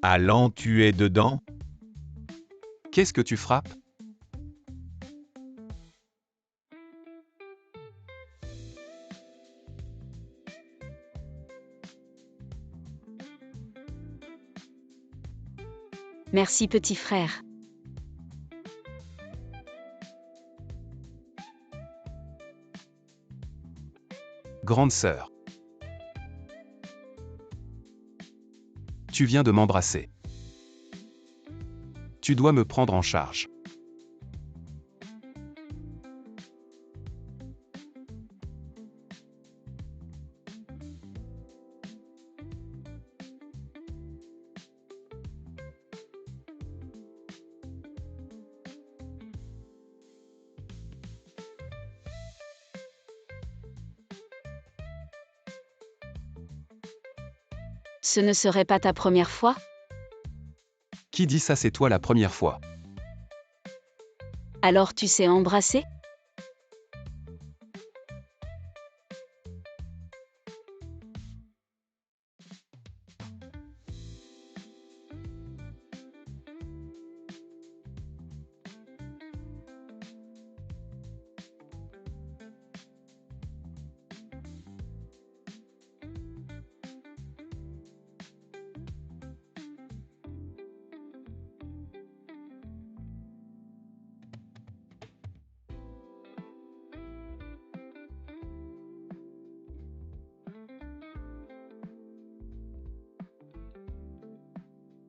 Allant, tu es dedans? Qu'est-ce que tu frappes? Merci petit frère. Grande sœur. Tu viens de m'embrasser. Tu dois me prendre en charge. Ce ne serait pas ta première fois? Qui dit ça, c'est toi la première fois? Alors tu sais embrasser?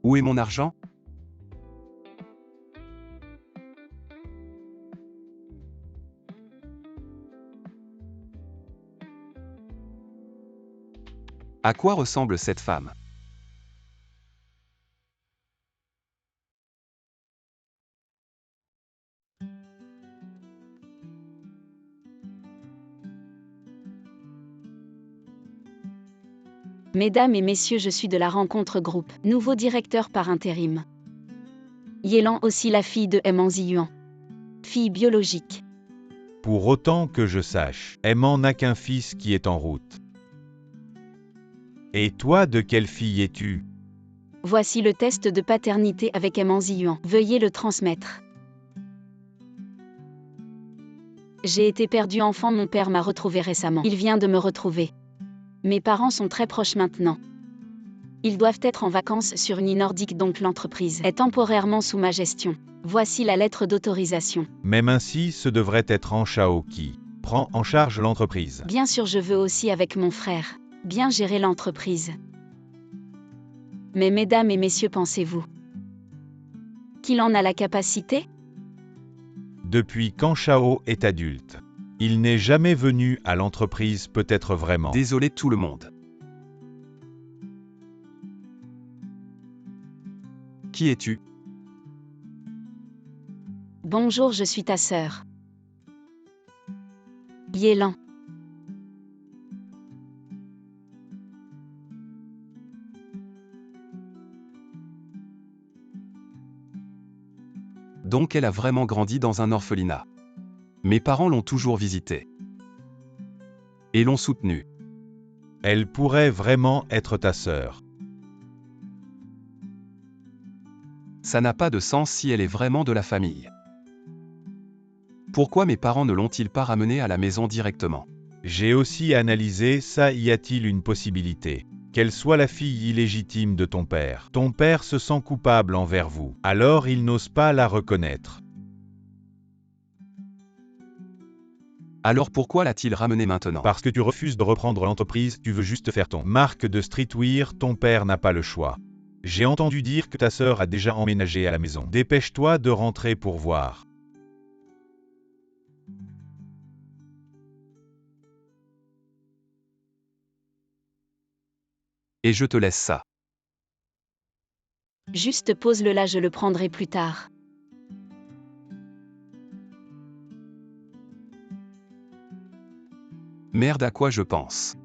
Où est mon argent? À quoi ressemble cette femme? Mesdames et messieurs, je suis de la rencontre groupe, nouveau directeur par intérim. Yelan aussi la fille de Aimant Ziyuan. Fille biologique. Pour autant que je sache, Aimant n'a qu'un fils qui est en route. Et toi, de quelle fille es-tu? Voici le test de paternité avec Aimant Ziyuan. Veuillez le transmettre. J'ai été perdu enfant, mon père m'a retrouvé récemment. Il vient de me retrouver. Mes parents sont très proches maintenant. Ils doivent être en vacances sur une île nordique, donc l'entreprise est temporairement sous ma gestion. Voici la lettre d'autorisation. Même ainsi, ce devrait être en Shao qui prend en charge l'entreprise. Bien sûr, je veux aussi avec mon frère bien gérer l'entreprise. Mais mesdames et messieurs, pensez-vous qu'il en a la capacité? Depuis quand Shao est adulte, il n'est jamais venu à l'entreprise, peut-être vraiment. Désolé tout le monde. Qui es-tu? Bonjour, je suis ta sœur. Yelan. Donc elle a vraiment grandi dans un orphelinat. Mes parents l'ont toujours visitée. Et l'ont soutenue. Elle pourrait vraiment être ta sœur. Ça n'a pas de sens si elle est vraiment de la famille. Pourquoi mes parents ne l'ont-ils pas ramenée à la maison directement? J'ai aussi analysé ça. Y a-t-il une possibilité qu'elle soit la fille illégitime de ton père? Ton père se sent coupable envers vous, alors il n'ose pas la reconnaître. Alors pourquoi l'a-t-il ramenée maintenant? Parce que tu refuses de reprendre l'entreprise, tu veux juste faire ton marque de streetwear, ton père n'a pas le choix. J'ai entendu dire que ta sœur a déjà emménagé à la maison. Dépêche-toi de rentrer pour voir. Et je te laisse ça. Juste pose-le là, je le prendrai plus tard. Merde, à quoi je pense?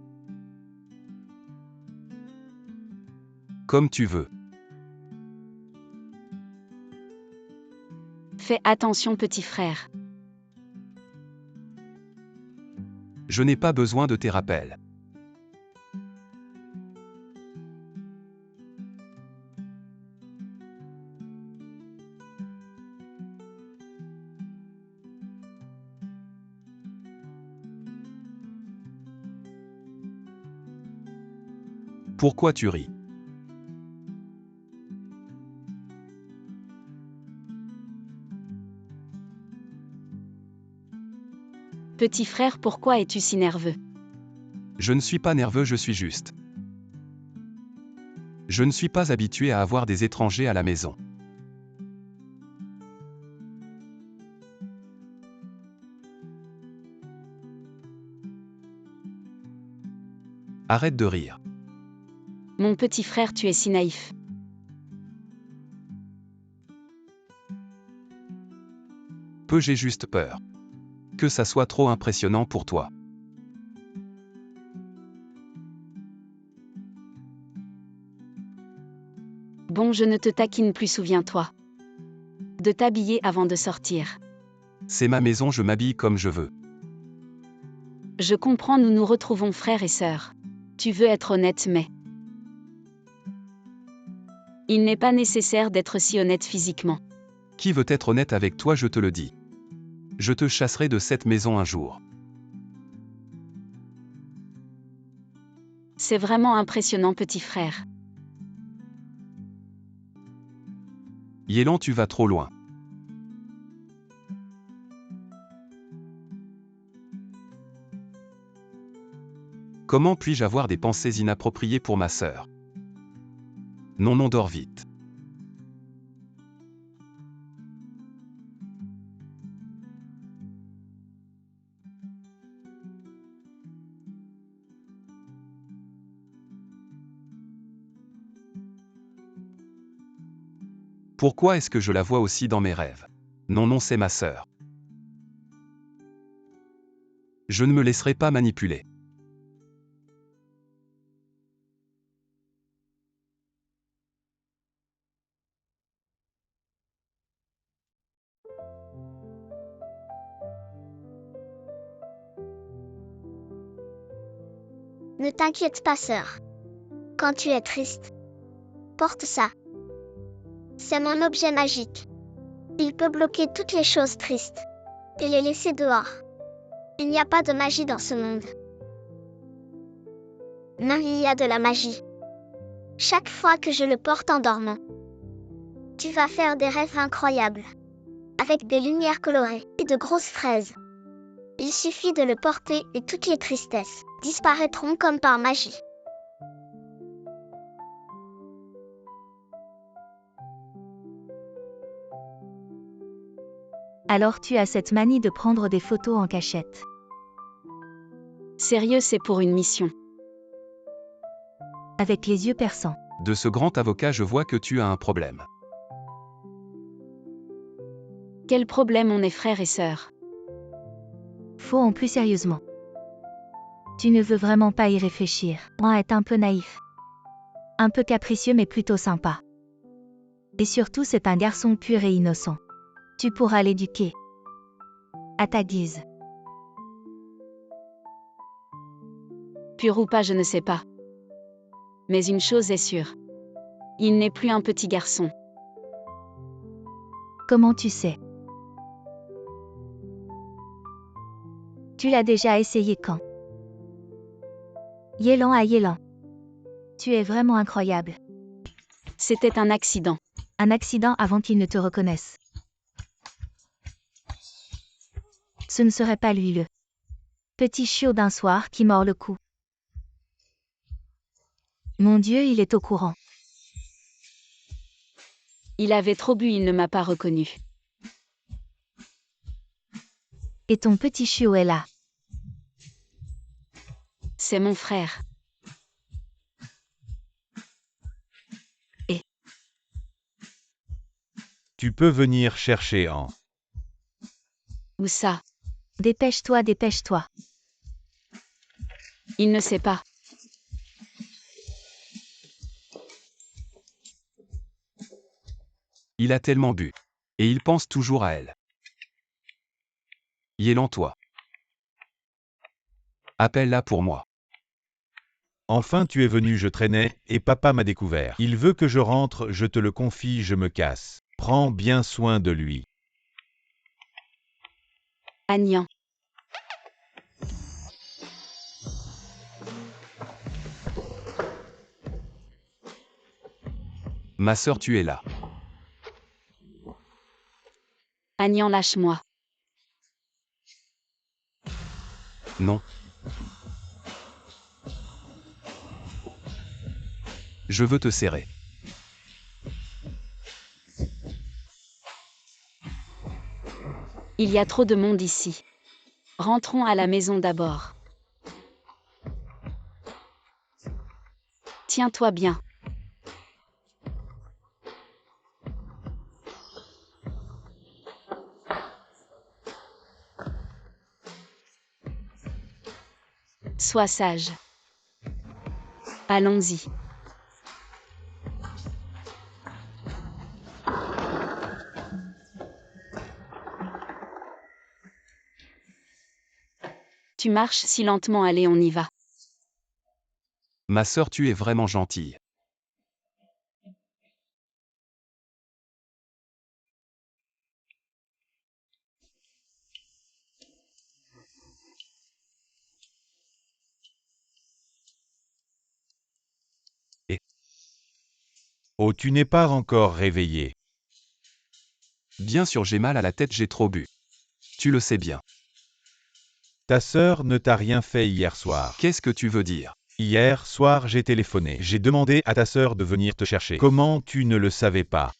Comme tu veux. Fais attention petit frère. Je n'ai pas besoin de tes rappels. Pourquoi tu ris? Petit frère, pourquoi es-tu si nerveux? Je ne suis pas nerveux, je suis juste. Je ne suis pas habitué à avoir des étrangers à la maison. Arrête de rire. Mon petit frère, tu es si naïf. J'ai juste peur. Que ça soit trop impressionnant pour toi. Bon, je ne te taquine plus, souviens-toi de t'habiller avant de sortir. C'est ma maison, je m'habille comme je veux. Je comprends, nous nous retrouvons frères et sœurs. Tu veux être honnête, mais il n'est pas nécessaire d'être si honnête physiquement. Qui veut être honnête avec toi, je te le dis. Je te chasserai de cette maison un jour. C'est vraiment impressionnant, petit frère. Yélan, tu vas trop loin. Comment puis-je avoir des pensées inappropriées pour ma sœur? Non, dors vite. Pourquoi est-ce que je la vois aussi dans mes rêves? Non, c'est ma sœur. Je ne me laisserai pas manipuler. Ne t'inquiète pas, sœur. Quand tu es triste, porte ça. C'est mon objet magique. Il peut bloquer toutes les choses tristes et les laisser dehors. Il n'y a pas de magie dans ce monde. Non, il y a de la magie. Chaque fois que je le porte en dormant, tu vas faire des rêves incroyables, avec des lumières colorées et de grosses fraises. Il suffit de le porter et toutes les tristesses disparaîtront comme par magie. Alors tu as cette manie de prendre des photos en cachette. Sérieux, c'est pour une mission. Avec les yeux perçants. De ce grand avocat, je vois que tu as un problème. Quel problème, on est frères et sœurs. Faux en plus sérieusement. Tu ne veux vraiment pas y réfléchir. Moi est un peu naïf. Un peu capricieux mais plutôt sympa. Et surtout c'est un garçon pur et innocent. Tu pourras l'éduquer. À ta guise. Pur ou pas, je ne sais pas. Mais une chose est sûre. Il n'est plus un petit garçon. Comment tu sais? Tu l'as déjà essayé quand? Yélan à Yélan. Tu es vraiment incroyable. C'était un accident. Un accident avant qu'il ne te reconnaisse. Ce ne serait pas lui le petit chiot d'un soir qui mord le cou. Mon Dieu, il est au courant. Il avait trop bu, il ne m'a pas reconnu. Et ton petit chiot est là. C'est mon frère. Tu peux venir chercher en. Où ça? Dépêche-toi, dépêche-toi. Il ne sait pas. Il a tellement bu. Et il pense toujours à elle. Yélan, toi. Appelle-la pour moi. Enfin tu es venu, je traînais, et papa m'a découvert. Il veut que je rentre, je te le confie, je me casse. Prends bien soin de lui. Agnan. Ma sœur, tu es là. Agnan, lâche-moi. Non. Je veux te serrer. Il y a trop de monde ici. Rentrons à la maison d'abord. Tiens-toi bien. Sois sage. Allons-y. Tu marches si lentement, allez, on y va. Ma sœur, tu es vraiment gentille. Oh, tu n'es pas encore réveillé. Bien sûr, j'ai mal à la tête, j'ai trop bu. Tu le sais bien. Ta sœur ne t'a rien fait hier soir. Qu'est-ce que tu veux dire? Hier soir, j'ai téléphoné. J'ai demandé à ta sœur de venir te chercher. Comment tu ne le savais pas?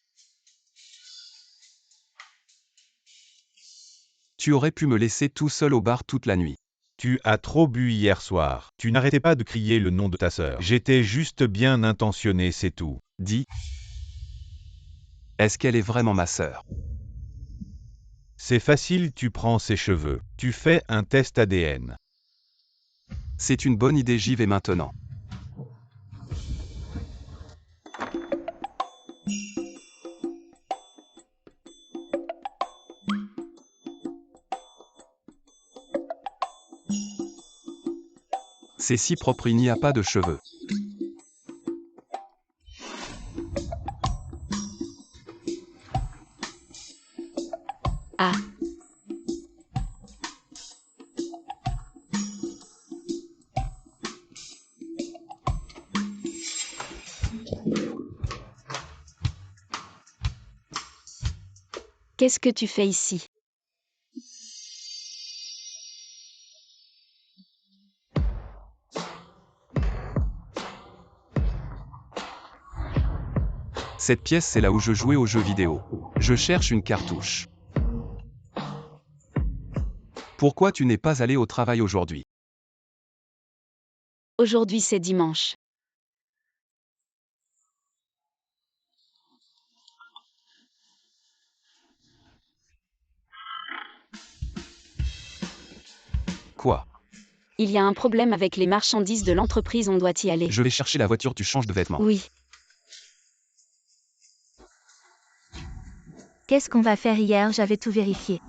Tu aurais pu me laisser tout seul au bar toute la nuit. Tu as trop bu hier soir. Tu n'arrêtais pas de crier le nom de ta sœur. J'étais juste bien intentionné, c'est tout. Dis. Est-ce qu'elle est vraiment ma sœur? C'est facile, tu prends ses cheveux. Tu fais un test ADN. C'est une bonne idée, j'y vais maintenant. C'est si propre, il n'y a pas de cheveux. Ah. Qu'est-ce que tu fais ici? Cette pièce, c'est là où je jouais aux jeux vidéo. Je cherche une cartouche. Pourquoi tu n'es pas allé au travail aujourd'hui? Aujourd'hui c'est dimanche. Quoi? Il y a un problème avec les marchandises de l'entreprise, on doit y aller. Je vais chercher la voiture, tu changes de vêtements. Oui. Qu'est-ce qu'on va faire hier? J'avais tout vérifié.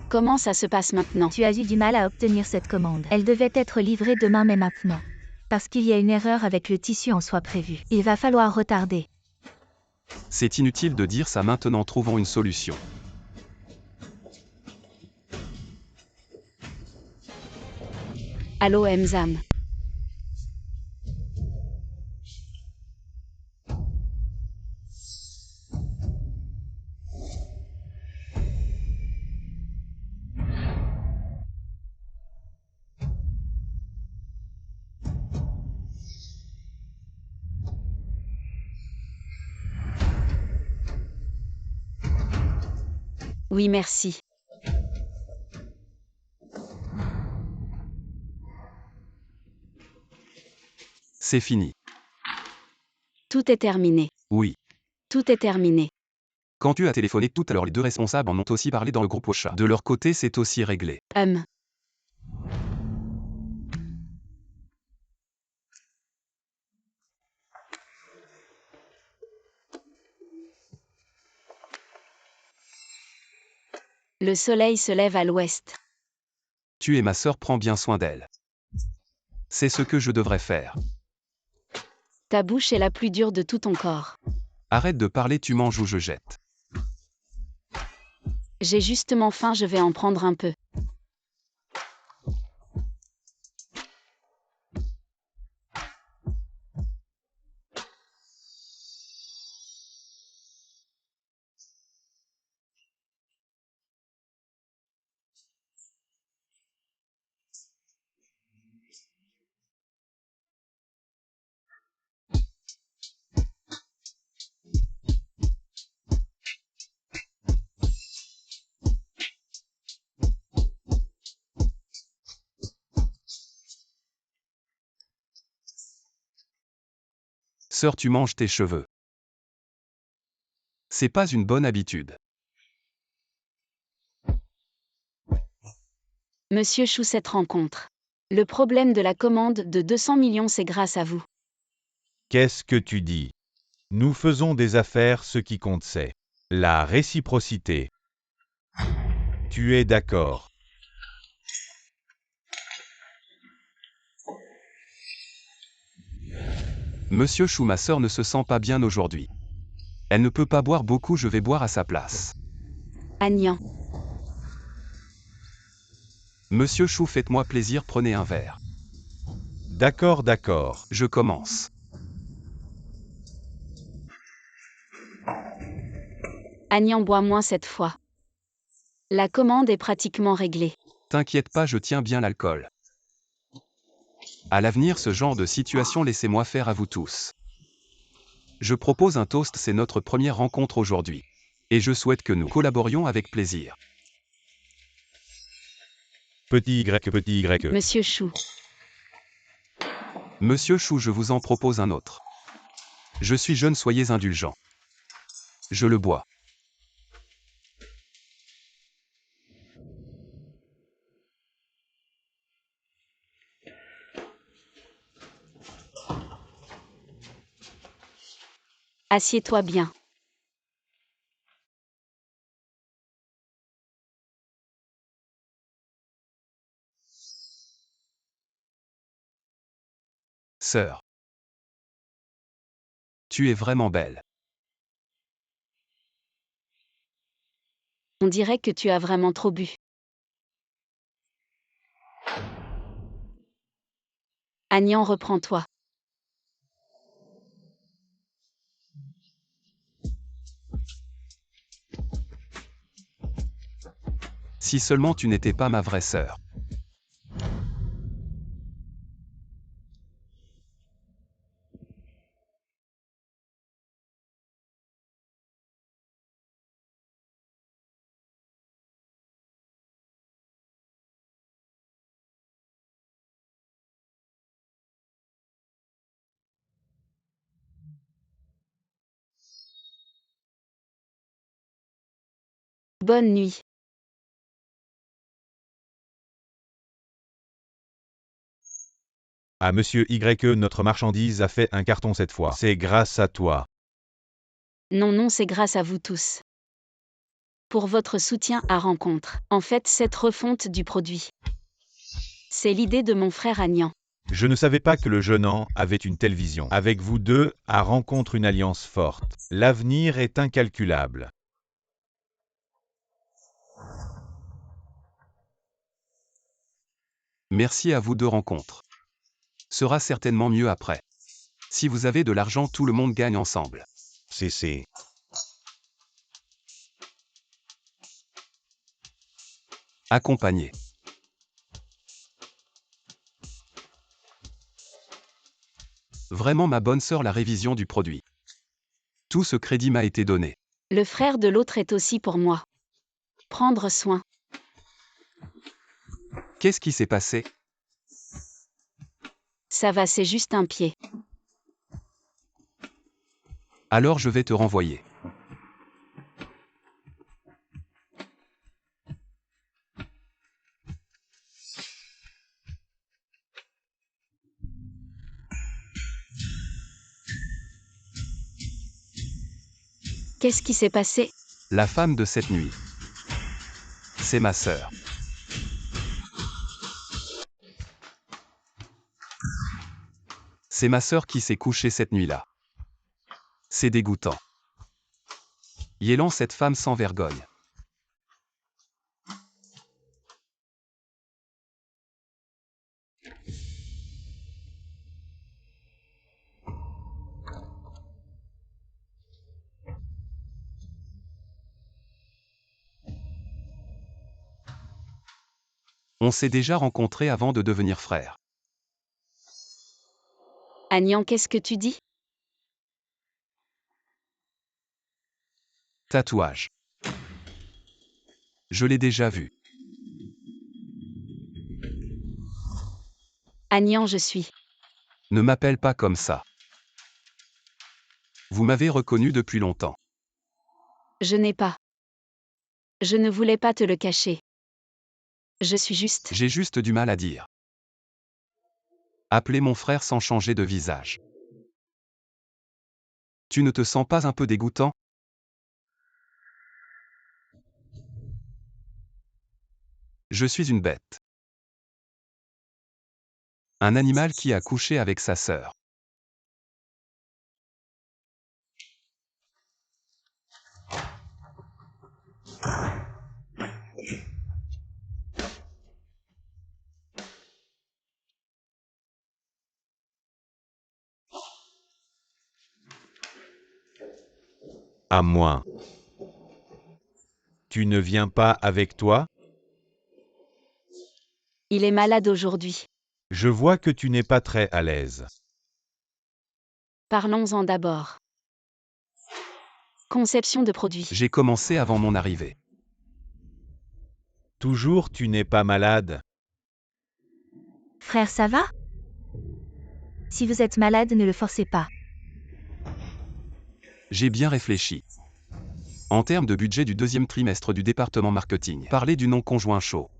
Comment ça se passe maintenant? Tu as eu du mal à obtenir cette commande. Elle devait être livrée demain, mais maintenant. Parce qu'il y a une erreur avec le tissu en soie prévu. Il va falloir retarder. C'est inutile de dire ça maintenant, trouvons une solution. Allô Emzam. Oui, merci. C'est fini. Tout est terminé. Oui. Tout est terminé. Quand tu as téléphoné tout à l'heure, les deux responsables en ont aussi parlé dans le groupe Ocha. De leur côté, c'est aussi réglé. Le soleil se lève à l'ouest. Tu es ma sœur, prends bien soin d'elle. C'est ce que je devrais faire. Ta bouche est la plus dure de tout ton corps. Arrête de parler, tu manges ou je jette. J'ai justement faim, je vais en prendre un peu. Sœur, tu manges tes cheveux. C'est pas une bonne habitude. Monsieur Chou, cette rencontre. Le problème de la commande de 200 millions, c'est grâce à vous. Qu'est-ce que tu dis? Nous faisons des affaires, ce qui compte c'est la réciprocité. Tu es d'accord? Monsieur Chou, ma sœur ne se sent pas bien aujourd'hui. Elle ne peut pas boire beaucoup, je vais boire à sa place. Agnan. Monsieur Chou, faites-moi plaisir, prenez un verre. D'accord, d'accord. Je commence. Agnan boit moins cette fois. La commande est pratiquement réglée. T'inquiète pas, je tiens bien l'alcool. À l'avenir, ce genre de situation, laissez-moi faire à vous tous. Je propose un toast, c'est notre première rencontre aujourd'hui. Et je souhaite que nous collaborions avec plaisir. Petit Y. Monsieur Chou. Monsieur Chou, je vous en propose un autre. Je suis jeune, soyez indulgent. Je le bois. Assieds-toi bien. Sœur. Tu es vraiment belle. On dirait que tu as vraiment trop bu. Agnan, reprends-toi. Si seulement tu n'étais pas ma vraie sœur. Bonne nuit. À Monsieur Y, notre marchandise a fait un carton cette fois. C'est grâce à toi. Non, c'est grâce à vous tous. Pour votre soutien à Rencontre. En fait, cette refonte du produit. C'est l'idée de mon frère Agnan. Je ne savais pas que le jeune An avait une telle vision. Avec vous deux, à Rencontre une alliance forte. L'avenir est incalculable. Merci à vous deux, rencontres. Sera certainement mieux après. Si vous avez de l'argent, tout le monde gagne ensemble. C'est. Accompagné. Vraiment ma bonne sœur, la révision du produit. Tout ce crédit m'a été donné. Le frère de l'autre est aussi pour moi. Prendre soin. Qu'est-ce qui s'est passé? Ça va, c'est juste un pied. Alors je vais te renvoyer. Qu'est-ce qui s'est passé? La femme de cette nuit. C'est ma sœur. C'est ma sœur qui s'est couchée cette nuit-là. C'est dégoûtant. Yélan, cette femme sans vergogne. On s'est déjà rencontrés avant de devenir frères. Agnan, qu'est-ce que tu dis? Tatouage. Je l'ai déjà vu. Agnan, je suis. Ne m'appelle pas comme ça. Vous m'avez reconnu depuis longtemps. Je n'ai pas. Je ne voulais pas te le cacher. Je suis juste. J'ai juste du mal à dire. Appelez mon frère sans changer de visage. Tu ne te sens pas un peu dégoûtant? Je suis une bête. Un animal qui a couché avec sa sœur. À moi. Tu ne viens pas avec toi? Il est malade aujourd'hui. Je vois que tu n'es pas très à l'aise. Parlons-en d'abord. Conception de produit. J'ai commencé avant mon arrivée. Toujours tu n'es pas malade? Frère, ça va? Si vous êtes malade, ne le forcez pas. J'ai bien réfléchi. En termes de budget du deuxième trimestre du département marketing, parlez du non conjoint chaud.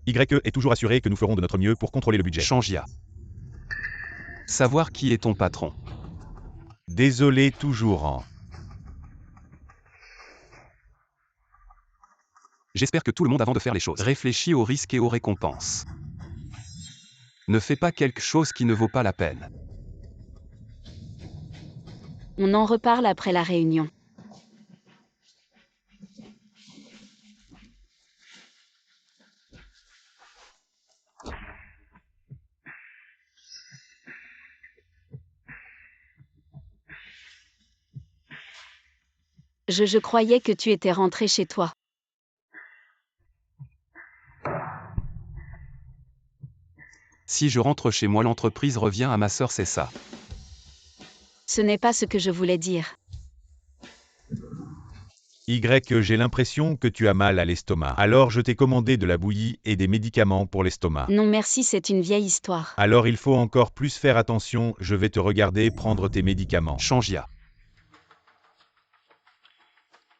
YE est toujours assuré que nous ferons de notre mieux pour contrôler le budget. Changia. Savoir qui est ton patron. Désolé toujours en. J'espère que tout le monde avant de faire les choses réfléchit aux risques et aux récompenses. Ne fais pas quelque chose qui ne vaut pas la peine. On en reparle après la réunion. Je croyais que tu étais rentré chez toi. Si je rentre chez moi, l'entreprise revient à ma sœur, c'est ça. Ce n'est pas ce que je voulais dire. J'ai l'impression que tu as mal à l'estomac. Alors je t'ai commandé de la bouillie et des médicaments pour l'estomac. Non merci, c'est une vieille histoire. Alors il faut encore plus faire attention, je vais te regarder prendre tes médicaments. Changia.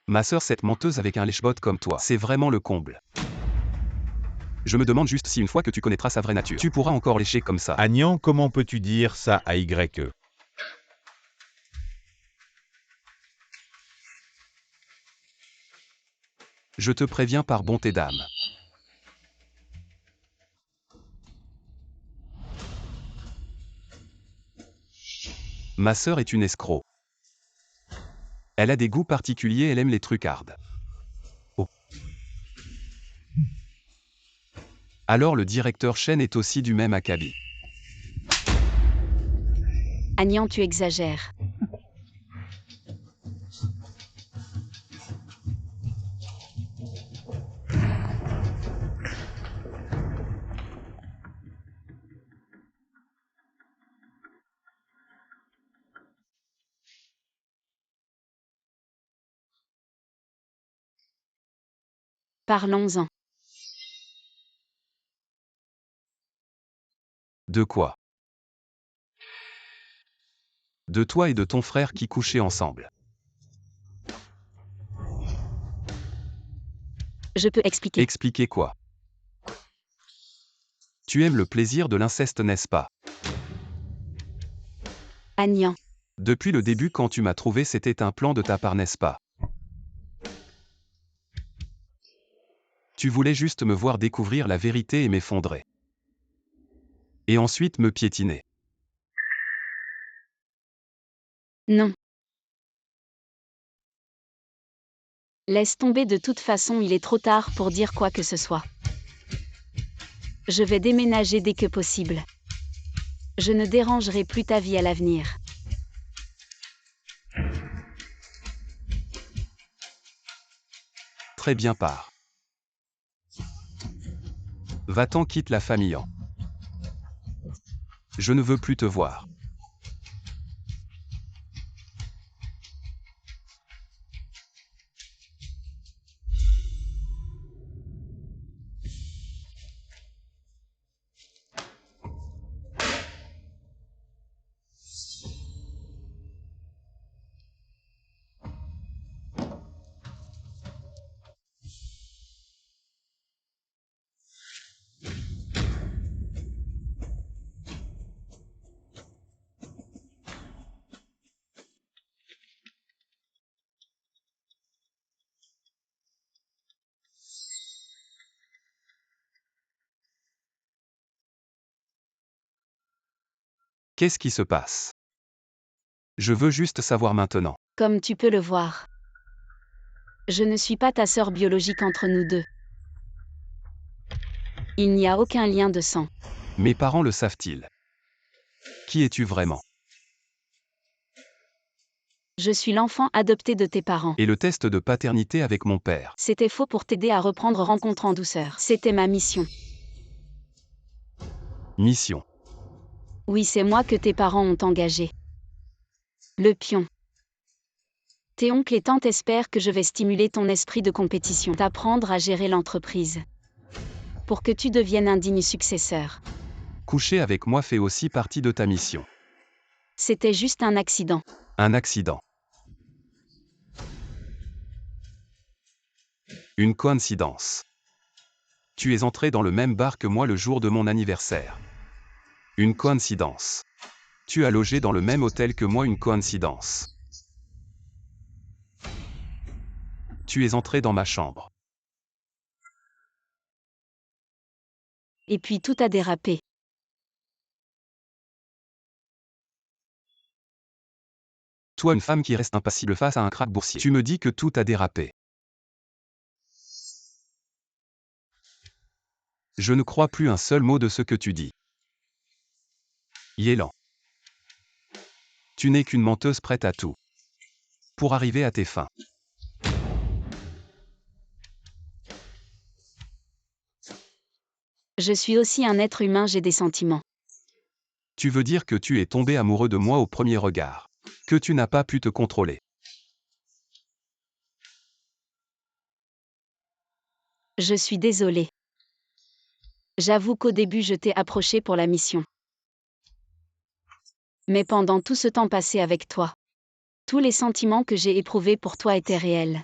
Ma sœur, cette menteuse avec un lèche-bot comme toi, c'est vraiment le comble. Je me demande juste si une fois que tu connaîtras sa vraie nature, tu pourras encore lécher comme ça. Agnan, comment peux-tu dire ça à YE? Je te préviens par bonté d'âme. Ma sœur est une escroc. Elle a des goûts particuliers, elle aime les trucs hard. Oh. Alors le directeur Chen est aussi du même acabit. Agnan, tu exagères. Parlons-en. De quoi? De toi et de ton frère qui couchaient ensemble. Je peux expliquer. Expliquer quoi? Tu aimes le plaisir de l'inceste, n'est-ce pas? Agnan. Depuis le début, quand tu m'as trouvé, c'était un plan de ta part, n'est-ce pas? Tu voulais juste me voir découvrir la vérité et m'effondrer. Et ensuite me piétiner. Non. Laisse tomber, de toute façon il est trop tard pour dire quoi que ce soit. Je vais déménager dès que possible. Je ne dérangerai plus ta vie à l'avenir. Très bien, pars. Va-t'en, quitte la famille en. Je ne veux plus te voir. Qu'est-ce qui se passe? Je veux juste savoir maintenant. Comme tu peux le voir. Je ne suis pas ta sœur biologique entre nous deux. Il n'y a aucun lien de sang. Mes parents le savent-ils? Qui es-tu vraiment? Je suis l'enfant adopté de tes parents. Et le test de paternité avec mon père? C'était faux pour t'aider à reprendre rencontre en douceur. C'était ma mission. Mission. Oui, c'est moi que tes parents ont engagé. Le pion. Tes oncles et tantes espèrent que je vais stimuler ton esprit de compétition, t'apprendre à gérer l'entreprise. Pour que tu deviennes un digne successeur. Coucher avec moi fait aussi partie de ta mission. C'était juste un accident. Un accident. Une coïncidence. Tu es entré dans le même bar que moi le jour de mon anniversaire. Une coïncidence. Tu as logé dans le même hôtel que moi, une coïncidence. Tu es entré dans ma chambre. Et puis tout a dérapé. Toi, une femme qui reste impassible face à un krach boursier. Tu me dis que tout a dérapé. Je ne crois plus un seul mot de ce que tu dis. Yélan. Tu n'es qu'une menteuse prête à tout. Pour arriver à tes fins. Je suis aussi un être humain, j'ai des sentiments. Tu veux dire que tu es tombé amoureux de moi au premier regard. Que tu n'as pas pu te contrôler. Je suis désolée. J'avoue qu'au début je t'ai approché pour la mission. Mais pendant tout ce temps passé avec toi, tous les sentiments que j'ai éprouvés pour toi étaient réels.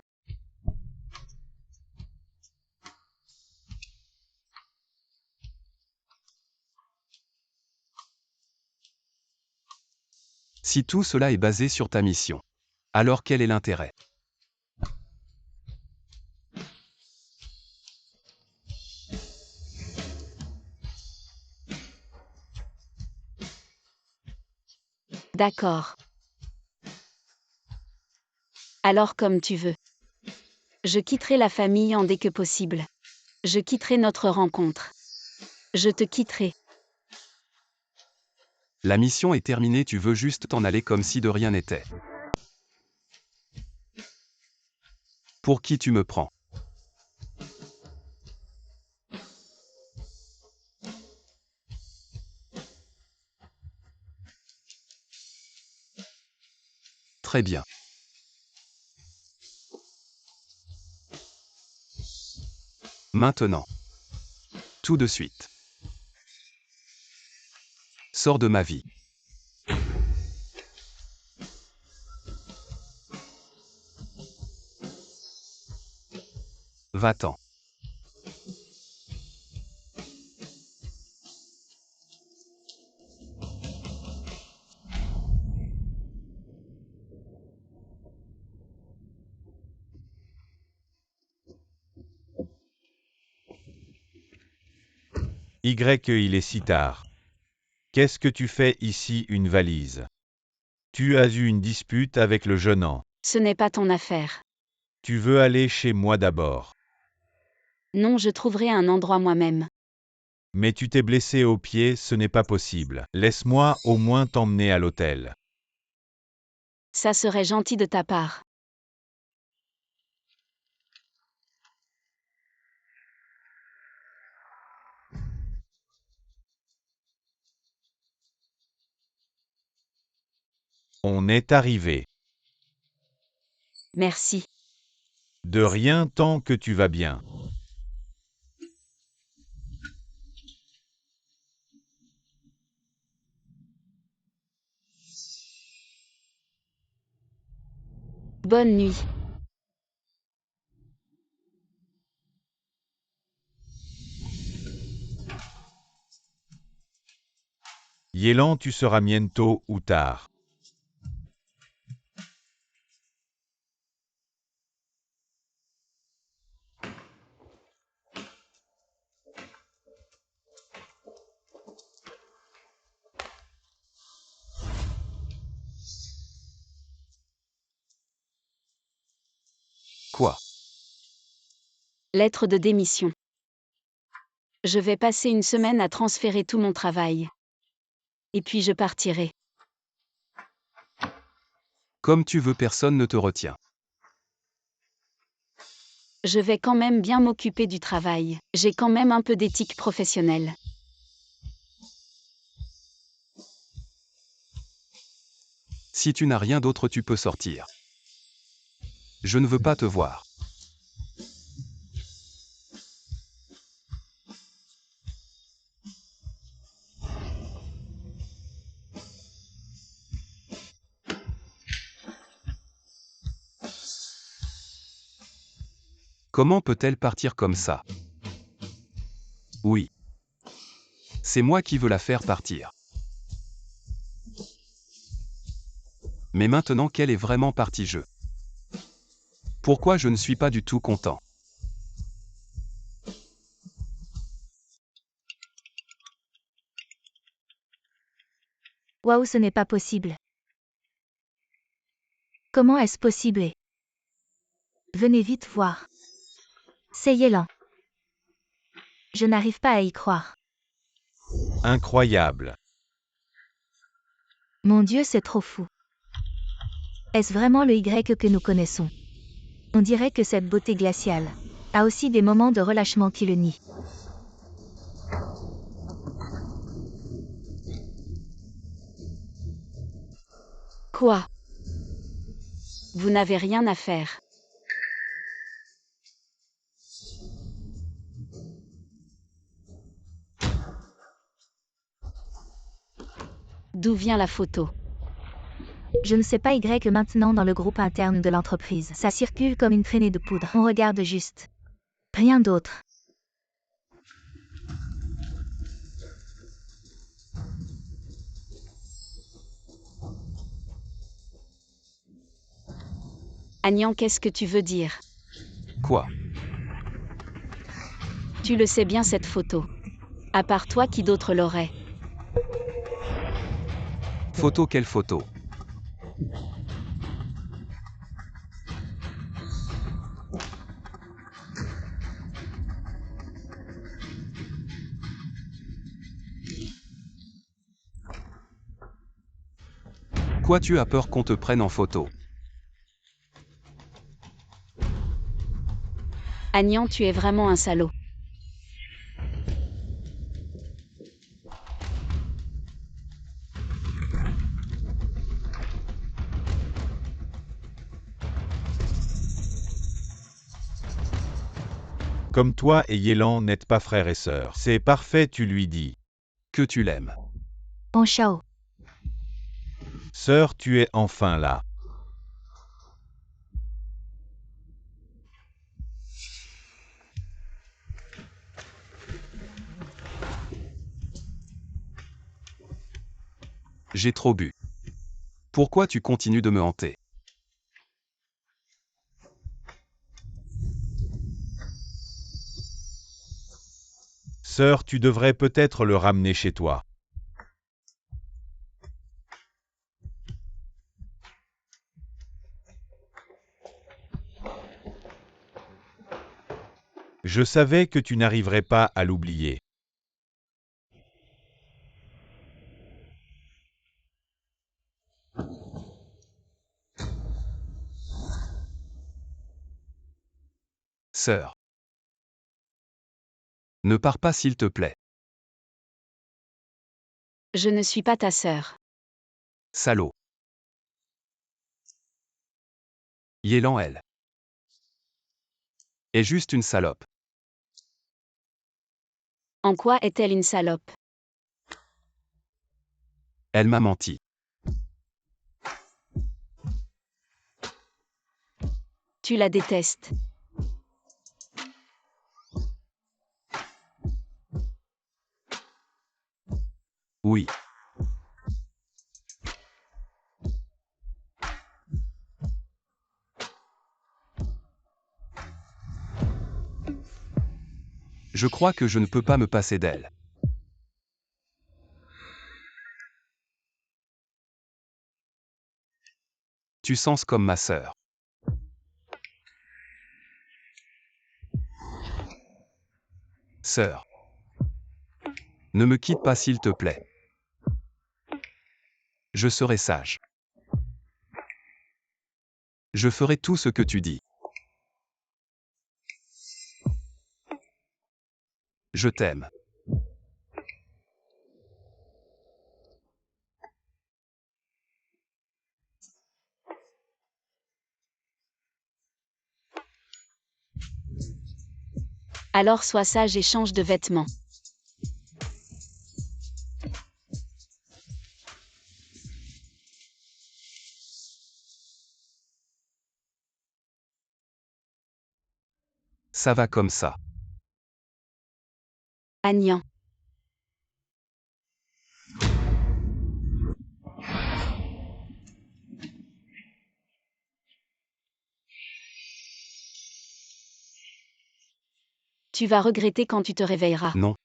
Si tout cela est basé sur ta mission, alors quel est l'intérêt? D'accord. Alors comme tu veux. Je quitterai la famille en dès que possible. Je quitterai notre rencontre. Je te quitterai. La mission est terminée, tu veux juste t'en aller comme si de rien n'était. Pour qui tu me prends? Très bien. Maintenant. Tout de suite. Sors de ma vie. Va-t'en. Il est si tard. Qu'est-ce que tu fais ici, une valise? Tu as eu une dispute avec le jeune. Ce n'est pas ton affaire. Tu veux aller chez moi d'abord. Non, je trouverai un endroit moi-même. Mais tu t'es blessé au pied, ce n'est pas possible. Laisse-moi au moins t'emmener à l'hôtel. Ça serait gentil de ta part. On est arrivé. Merci. De rien tant que tu vas bien. Bonne nuit. Yélan, tu seras mienne tôt ou tard. Quoi? Lettre de démission. Je vais passer une semaine à transférer tout mon travail. Et puis je partirai. Comme tu veux, personne ne te retient. Je vais quand même bien m'occuper du travail. J'ai quand même un peu d'éthique professionnelle. Si tu n'as rien d'autre, tu peux sortir. Je ne veux pas te voir. Comment peut-elle partir comme ça? Oui. C'est moi qui veux la faire partir. Mais maintenant qu'elle est vraiment partie, pourquoi je ne suis pas du tout content? Waouh, ce n'est pas possible. Comment est-ce possible? Venez vite voir. C'est Yélan. Je n'arrive pas à y croire. Incroyable. Mon Dieu, c'est trop fou. Est-ce vraiment le Y que nous connaissons? On dirait que cette beauté glaciale a aussi des moments de relâchement qui le nient. Quoi? Vous n'avez rien à faire. D'où vient la photo? Je ne sais pas Y maintenant dans le groupe interne de l'entreprise. Ça circule comme une traînée de poudre. On regarde juste. Rien d'autre. Agnan, qu'est-ce que tu veux dire? Quoi? Tu le sais bien cette photo. À part toi, qui d'autre l'aurait? Photo, quelle photo? Quoi, tu as peur qu'on te prenne en photo? Agnan, tu es vraiment un salaud. Comme toi et Yélan n'êtes pas frères et sœurs. C'est parfait, tu lui dis. Que tu l'aimes. Bon chao. Sœur, tu es enfin là. J'ai trop bu. Pourquoi tu continues de me hanter? Sœur, tu devrais peut-être le ramener chez toi. Je savais que tu n'arriverais pas à l'oublier. Sœur. Ne pars pas, s'il te plaît. Je ne suis pas ta sœur. Salaud. Yélan, elle. Est juste une salope. En quoi est-elle une salope? Elle m'a menti. Tu la détestes. Oui. Je crois que je ne peux pas me passer d'elle. Tu sens comme ma sœur. Sœur. Ne me quitte pas s'il te plaît. Je serai sage. Je ferai tout ce que tu dis. Je t'aime. Alors sois sage et change de vêtements. Ça va comme ça. Agnan. Tu vas regretter quand tu te réveilleras. Non.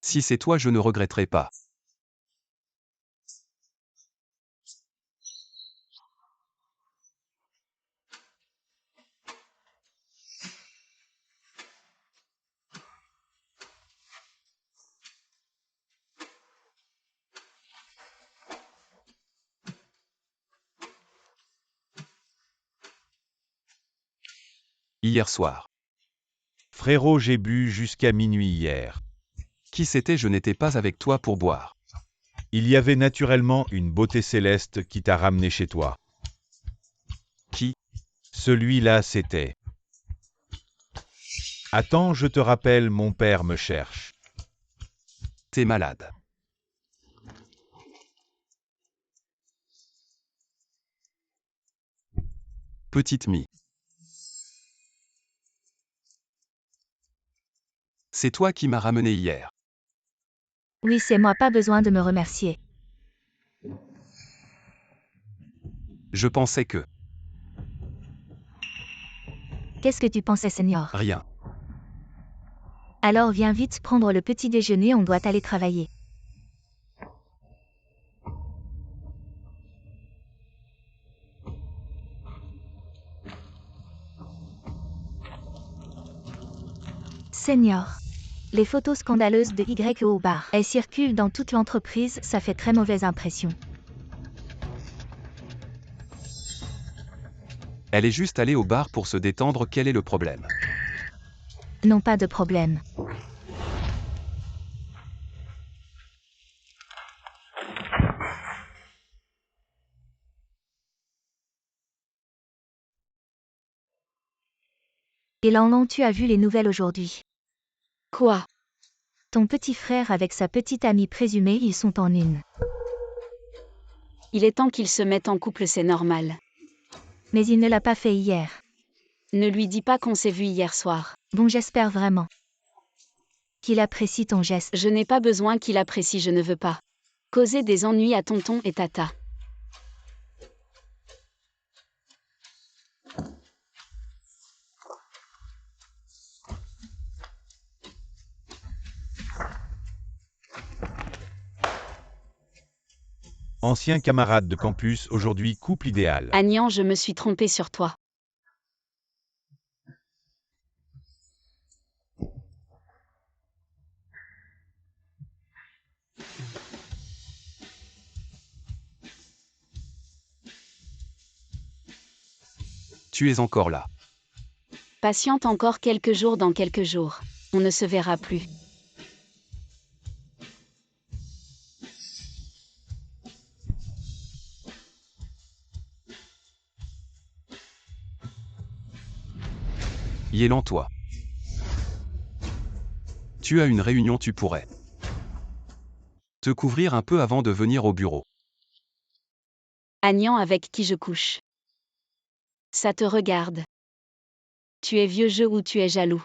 Si c'est toi, je ne regretterai pas. Hier soir. Frérot, j'ai bu jusqu'à minuit hier. Qui c'était? Je n'étais pas avec toi pour boire. Il y avait naturellement une beauté céleste qui t'a ramené chez toi. Qui? Celui-là, c'était. Attends, je te rappelle, mon père me cherche. T'es malade. Petite Mie. C'est toi qui m'as ramené hier. Oui, c'est moi, pas besoin de me remercier. Je pensais que... Qu'est-ce que tu pensais, Seigneur? Rien. Alors viens vite prendre le petit déjeuner, on doit aller travailler. Seigneur. Les photos scandaleuses de Y au bar. Elles circulent dans toute l'entreprise, ça fait très mauvaise impression. Elle est juste allée au bar pour se détendre, quel est le problème? Non, pas de problème. Et Lanlan, tu as vu les nouvelles aujourd'hui? Quoi? Ton petit frère avec sa petite amie présumée, ils sont en une. Il est temps qu'ils se mettent en couple, c'est normal. Mais il ne l'a pas fait hier. Ne lui dis pas qu'on s'est vu hier soir. Bon, j'espère vraiment qu'il apprécie ton geste. Je n'ai pas besoin qu'il apprécie, je ne veux pas causer des ennuis à tonton et tata. Ancien camarade de campus, aujourd'hui couple idéal. Agnan, je me suis trompée sur toi. Tu es encore là. Patiente encore quelques jours, dans quelques jours. On ne se verra plus. Yélan, toi. Tu as une réunion, tu pourrais te couvrir un peu avant de venir au bureau. Agnan, avec qui je couche. Ça te regarde. Tu es vieux jeu ou tu es jaloux?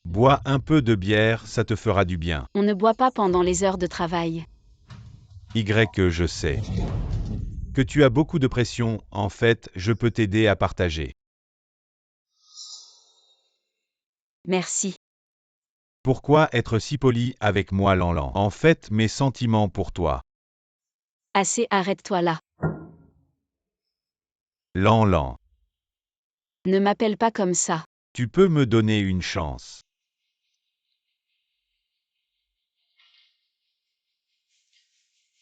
Bois un peu de bière, ça te fera du bien. On ne boit pas pendant les heures de travail. Je sais. Que tu as beaucoup de pression, en fait, je peux t'aider à partager. Merci. Pourquoi être si poli avec moi, Lanlan? En fait, mes sentiments pour toi. Assez, arrête-toi là. Lanlan, Ne m'appelle pas comme ça. tu peux me donner une chance.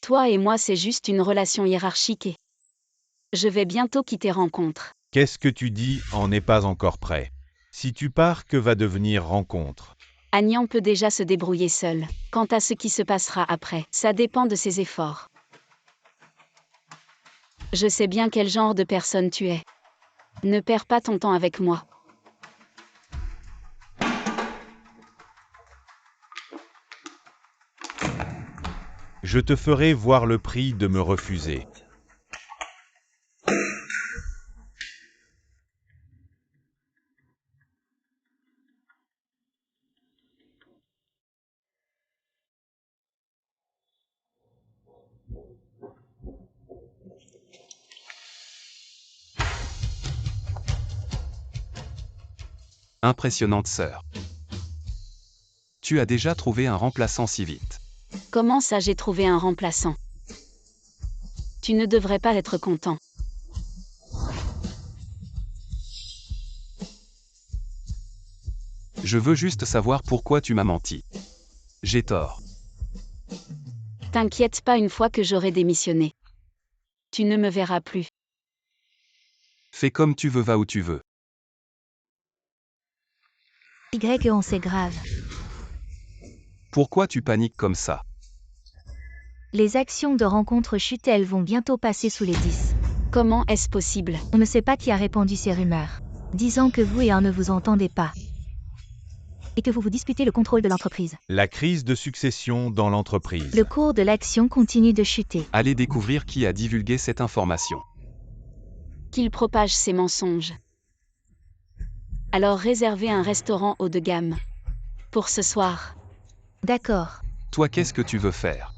Toi et moi, c'est juste une relation hiérarchique et je vais bientôt quitter Rencontre. Qu'est-ce que tu dis? On n'est pas encore prêt. Si tu pars, que va devenir Rencontre? Agnan peut déjà se débrouiller seul. Quant à ce qui se passera après, ça dépend de ses efforts. Je sais bien quel genre de personne tu es. Ne perds pas ton temps avec moi. Je te ferai voir le prix de me refuser. Impressionnante sœur. Tu as déjà trouvé un remplaçant si vite. Comment ça, j'ai trouvé un remplaçant? Tu ne devrais pas être content. Je veux juste savoir pourquoi tu m'as menti. J'ai tort. T'inquiète pas, une fois que j'aurai démissionné. Tu ne me verras plus. Fais comme tu veux, va où tu veux. Y et on c'est grave. Pourquoi tu paniques comme ça? Les actions de rencontre chutent, elles vont bientôt passer sous les 10. Comment est-ce possible? On ne sait pas qui a répandu ces rumeurs, disant que vous et un ne vous entendez pas. Et que vous vous disputez le contrôle de l'entreprise. La crise de succession dans l'entreprise. Le cours de l'action continue de chuter. Allez découvrir qui a divulgué cette information. Qu'il propage ces mensonges. Alors réservez un restaurant haut de gamme. Pour ce soir. D'accord. Toi, qu'est-ce que tu veux faire?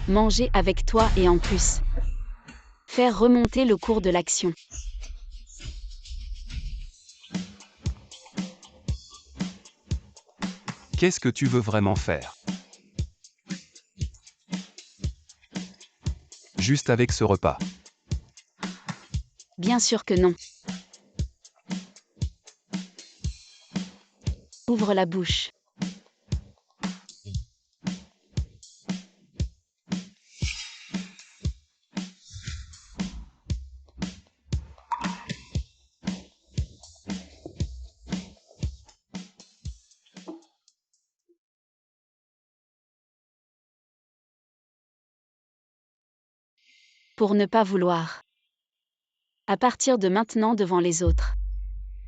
Manger avec toi et en plus. Faire remonter le cours de l'action. Qu'est-ce que tu veux vraiment faire? Juste avec ce repas. Bien sûr que non. Ouvre la bouche. Pour ne pas vouloir. À partir de maintenant devant les autres.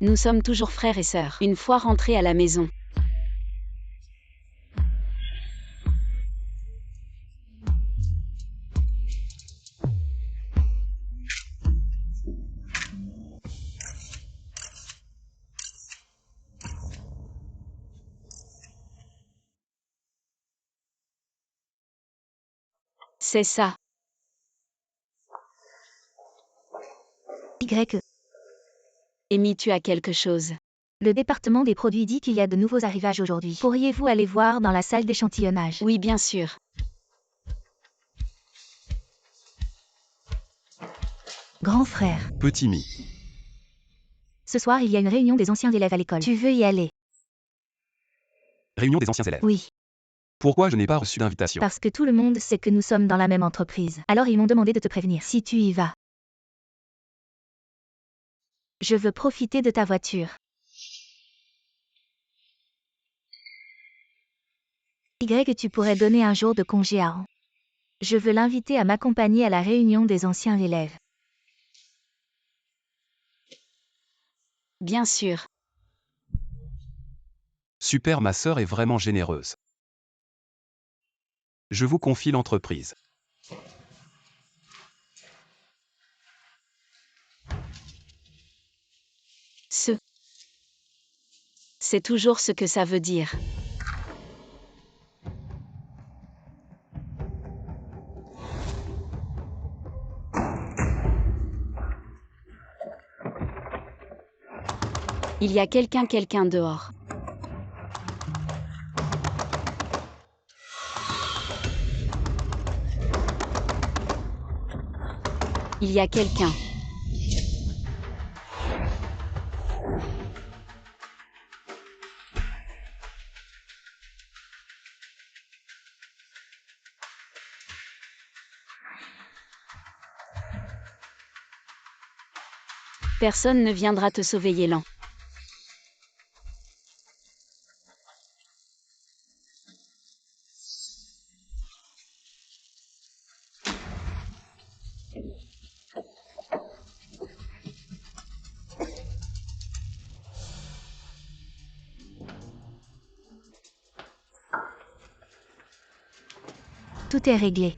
Nous sommes toujours frères et sœurs. Une fois rentrés à la maison. C'est ça. Y. Amy, tu as quelque chose. Le département des produits dit qu'il y a de nouveaux arrivages aujourd'hui. Pourriez-vous aller voir dans la salle d'échantillonnage? Oui, bien sûr. Grand frère. Petit Mi. Ce soir, il y a une réunion des anciens élèves à l'école. Tu veux y aller? Réunion des anciens élèves. Oui. Pourquoi je n'ai pas reçu d'invitation? Parce que tout le monde sait que nous sommes dans la même entreprise. Alors ils m'ont demandé de te prévenir. Si tu y vas. Je veux profiter de ta voiture. Y, tu pourrais donner un jour de congé à An. Je veux l'inviter à m'accompagner à la réunion des anciens élèves. Bien sûr. Super, ma sœur est vraiment généreuse. Je vous confie l'entreprise. C'est toujours ce que ça veut dire. Il y a quelqu'un dehors. Il y a quelqu'un. Personne ne viendra te sauver, Yélan. Tout est réglé.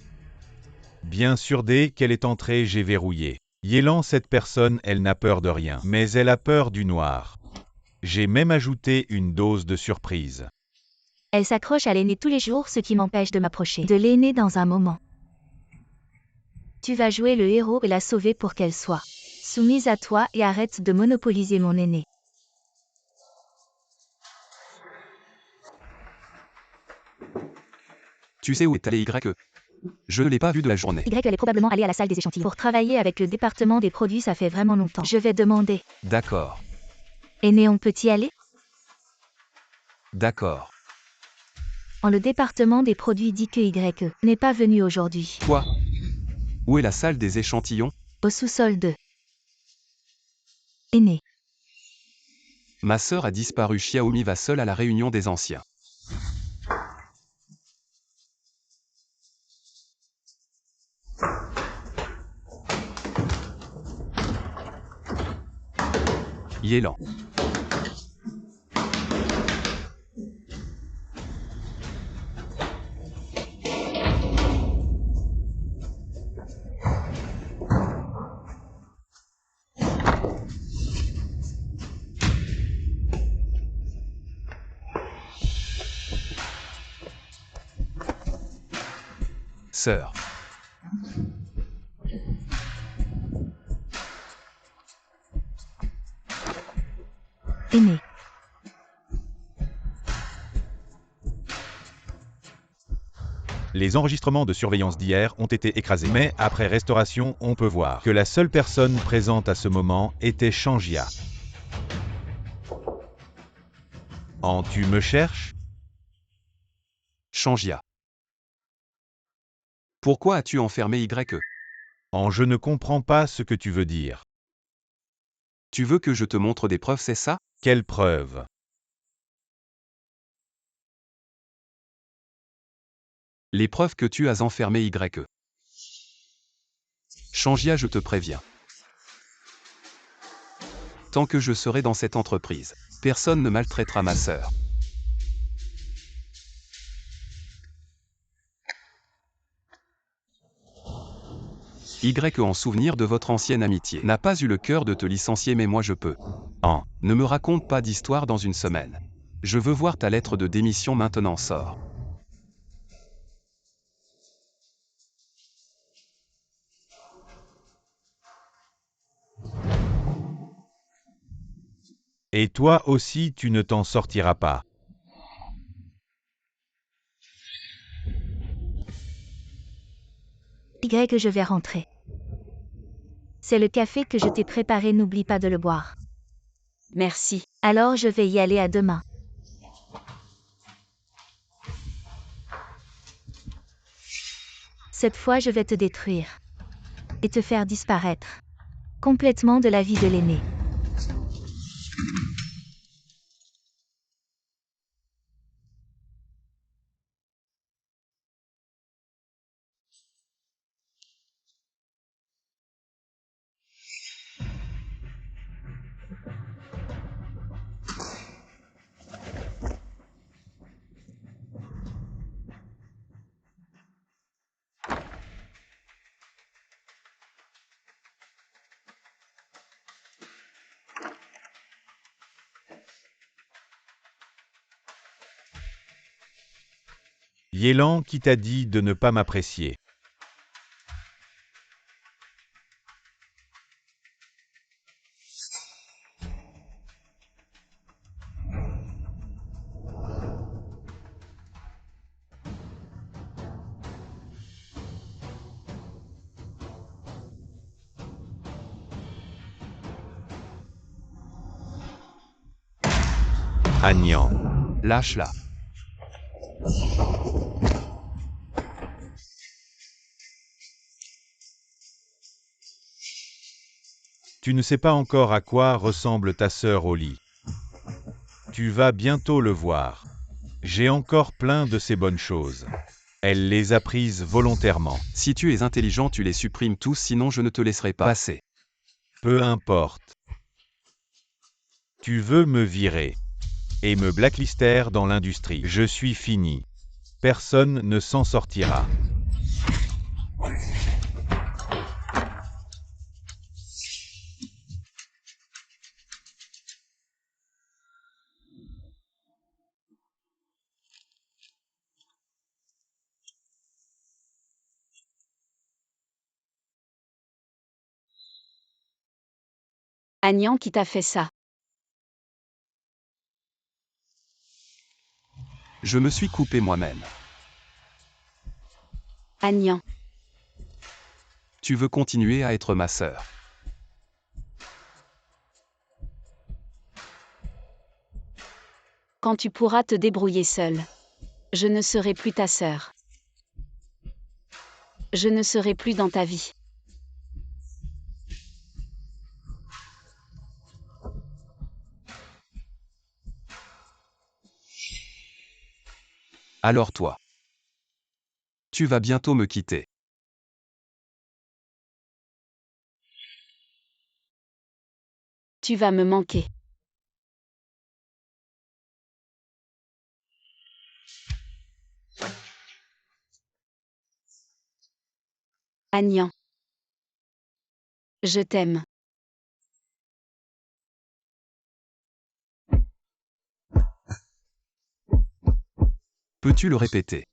Bien sûr, dès qu'elle est entrée, j'ai verrouillé. Yélan, cette personne, elle n'a peur de rien, mais elle a peur du noir. J'ai même ajouté une dose de surprise. Elle s'accroche à l'aîné tous les jours, ce qui m'empêche de m'approcher de l'aîné dans un moment. Tu vas jouer le héros et la sauver pour qu'elle soit soumise à toi et arrête de monopoliser mon aîné. Tu sais où est allé Y? Je ne l'ai pas vu de la journée. Y, elle est probablement allée à la salle des échantillons. Pour travailler avec le département des produits, ça fait vraiment longtemps. Je vais demander. D'accord. Aîné, on peut y aller? D'accord. Le département des produits dit que Y n'est pas venu aujourd'hui. Quoi? Où est la salle des échantillons? Au sous-sol de Aîné. Ma sœur a disparu. Xiaomi va seule à la réunion des anciens. Yélan. Sœur. Aîné. Les enregistrements de surveillance d'hier ont été écrasés, mais après restauration, on peut voir que la seule personne présente à ce moment était Changia. Tu me cherches? Changia. Pourquoi as-tu enfermé Y? Je ne comprends pas ce que tu veux dire. Tu veux que je te montre des preuves, c'est ça? Quelle preuve? Les preuves que tu as enfermé Y. Changia, je te préviens. Tant que je serai dans cette entreprise, personne ne maltraitera ma sœur. Y, en souvenir de votre ancienne amitié, n'a pas eu le cœur de te licencier, mais moi je peux. Ne me raconte pas d'histoire dans une semaine. Je veux voir ta lettre de démission maintenant, sors. Et toi aussi, tu ne t'en sortiras pas. Y, je vais rentrer. C'est le café que je t'ai préparé, n'oublie pas de le boire. Merci. Alors je vais y aller à demain. Cette fois je vais te détruire. Et te faire disparaître. Complètement de la vie de l'aîné. Yélan qui t'a dit de ne pas m'apprécier. Agnan. Lâche-la. Tu ne sais pas encore à quoi ressemble ta sœur au lit. Tu vas bientôt le voir. J'ai encore plein de ces bonnes choses. Elle les a prises volontairement. Si tu es intelligent, tu les supprimes tous, sinon je ne te laisserai pas passer. Peu importe. Tu veux me virer et me blacklister dans l'industrie. Je suis fini. Personne ne s'en sortira. Agnan qui t'a fait ça. Je me suis coupé moi-même. Agnan. Tu veux continuer à être ma sœur. Quand tu pourras te débrouiller seul. Je ne serai plus ta sœur. Je ne serai plus dans ta vie. Alors toi. Tu vas bientôt me quitter. Tu vas me manquer. Agnan. Je t'aime. Peux-tu le répéter?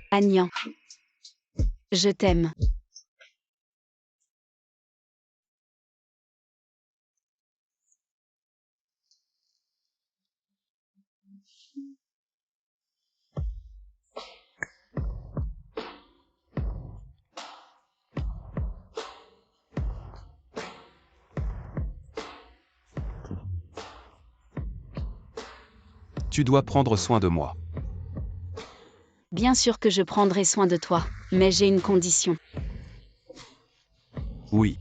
Agnan. Je t'aime. Tu dois prendre soin de moi. Bien sûr que je prendrai soin de toi, mais j'ai une condition. Oui.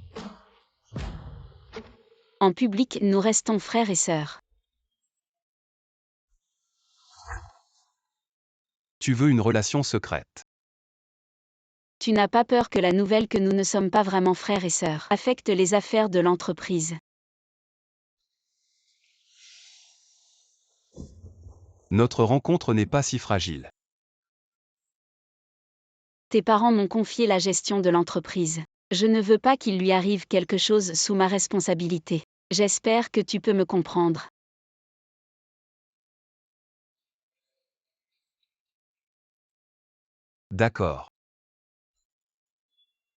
En public, nous restons frères et sœurs. Tu veux une relation secrète. Tu n'as pas peur que la nouvelle que nous ne sommes pas vraiment frères et sœurs affecte les affaires de l'entreprise. Notre rencontre n'est pas si fragile. Tes parents m'ont confié la gestion de l'entreprise. Je ne veux pas qu'il lui arrive quelque chose sous ma responsabilité. J'espère que tu peux me comprendre. D'accord.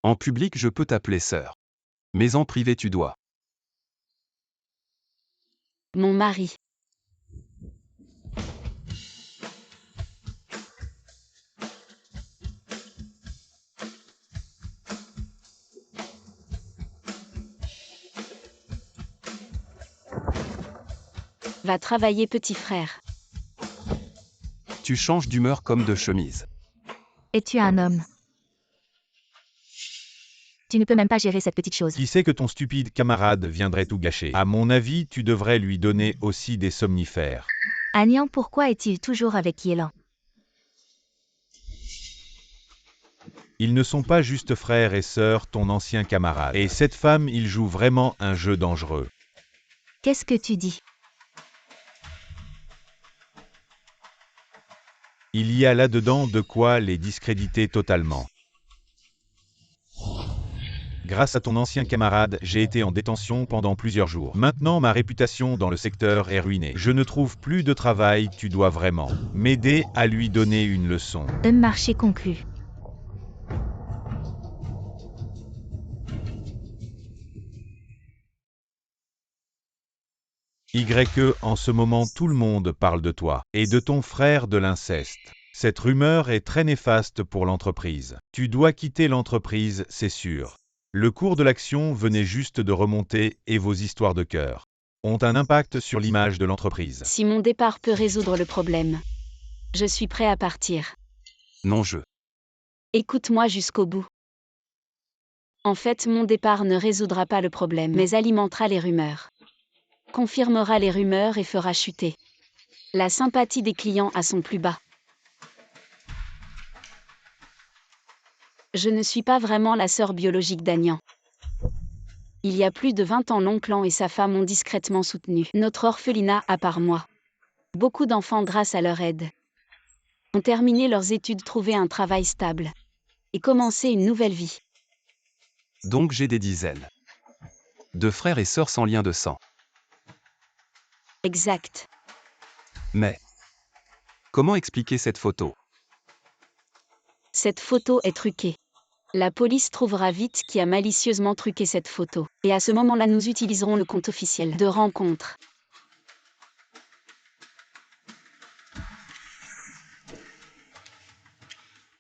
En public, je peux t'appeler sœur. Mais en privé, tu dois. Mon mari. Va travailler, petit frère. Tu changes d'humeur comme de chemise. Et tu es un homme. Tu ne peux même pas gérer cette petite chose. Qui sait que ton stupide camarade viendrait tout gâcher? À mon avis, tu devrais lui donner aussi des somnifères. Agnan, pourquoi est-il toujours avec Yelan? Ils ne sont pas juste frères et sœurs, ton ancien camarade. Et cette femme, il joue vraiment un jeu dangereux. Qu'est-ce que tu dis? Il y a là-dedans de quoi les discréditer totalement. Grâce à ton ancien camarade, j'ai été en détention pendant plusieurs jours. Maintenant, ma réputation dans le secteur est ruinée. Je ne trouve plus de travail, tu dois vraiment m'aider à lui donner une leçon. Marché conclu. En ce moment tout le monde parle de toi et de ton frère de l'inceste. Cette rumeur est très néfaste pour l'entreprise. Tu dois quitter l'entreprise, c'est sûr. Le cours de l'action venait juste de remonter et vos histoires de cœur ont un impact sur l'image de l'entreprise. Si mon départ peut résoudre le problème, je suis prêt à partir. Non, Écoute-moi jusqu'au bout. En fait, mon départ ne résoudra pas le problème, mais alimentera les rumeurs. Confirmera les rumeurs et fera chuter la sympathie des clients à son plus bas. Je ne suis pas vraiment la sœur biologique d'Agnan. Il y a plus de 20 ans, l'oncle et sa femme ont discrètement soutenu notre orphelinat à part moi. Beaucoup d'enfants, grâce à leur aide, ont terminé leurs études, trouvé un travail stable et commencé une nouvelle vie. Donc j'ai des dizaines de frères et sœurs sans lien de sang. Exact. Mais comment expliquer cette photo? Cette photo est truquée. La police trouvera vite qui a malicieusement truqué cette photo. Et à ce moment-là, nous utiliserons le compte officiel de rencontre.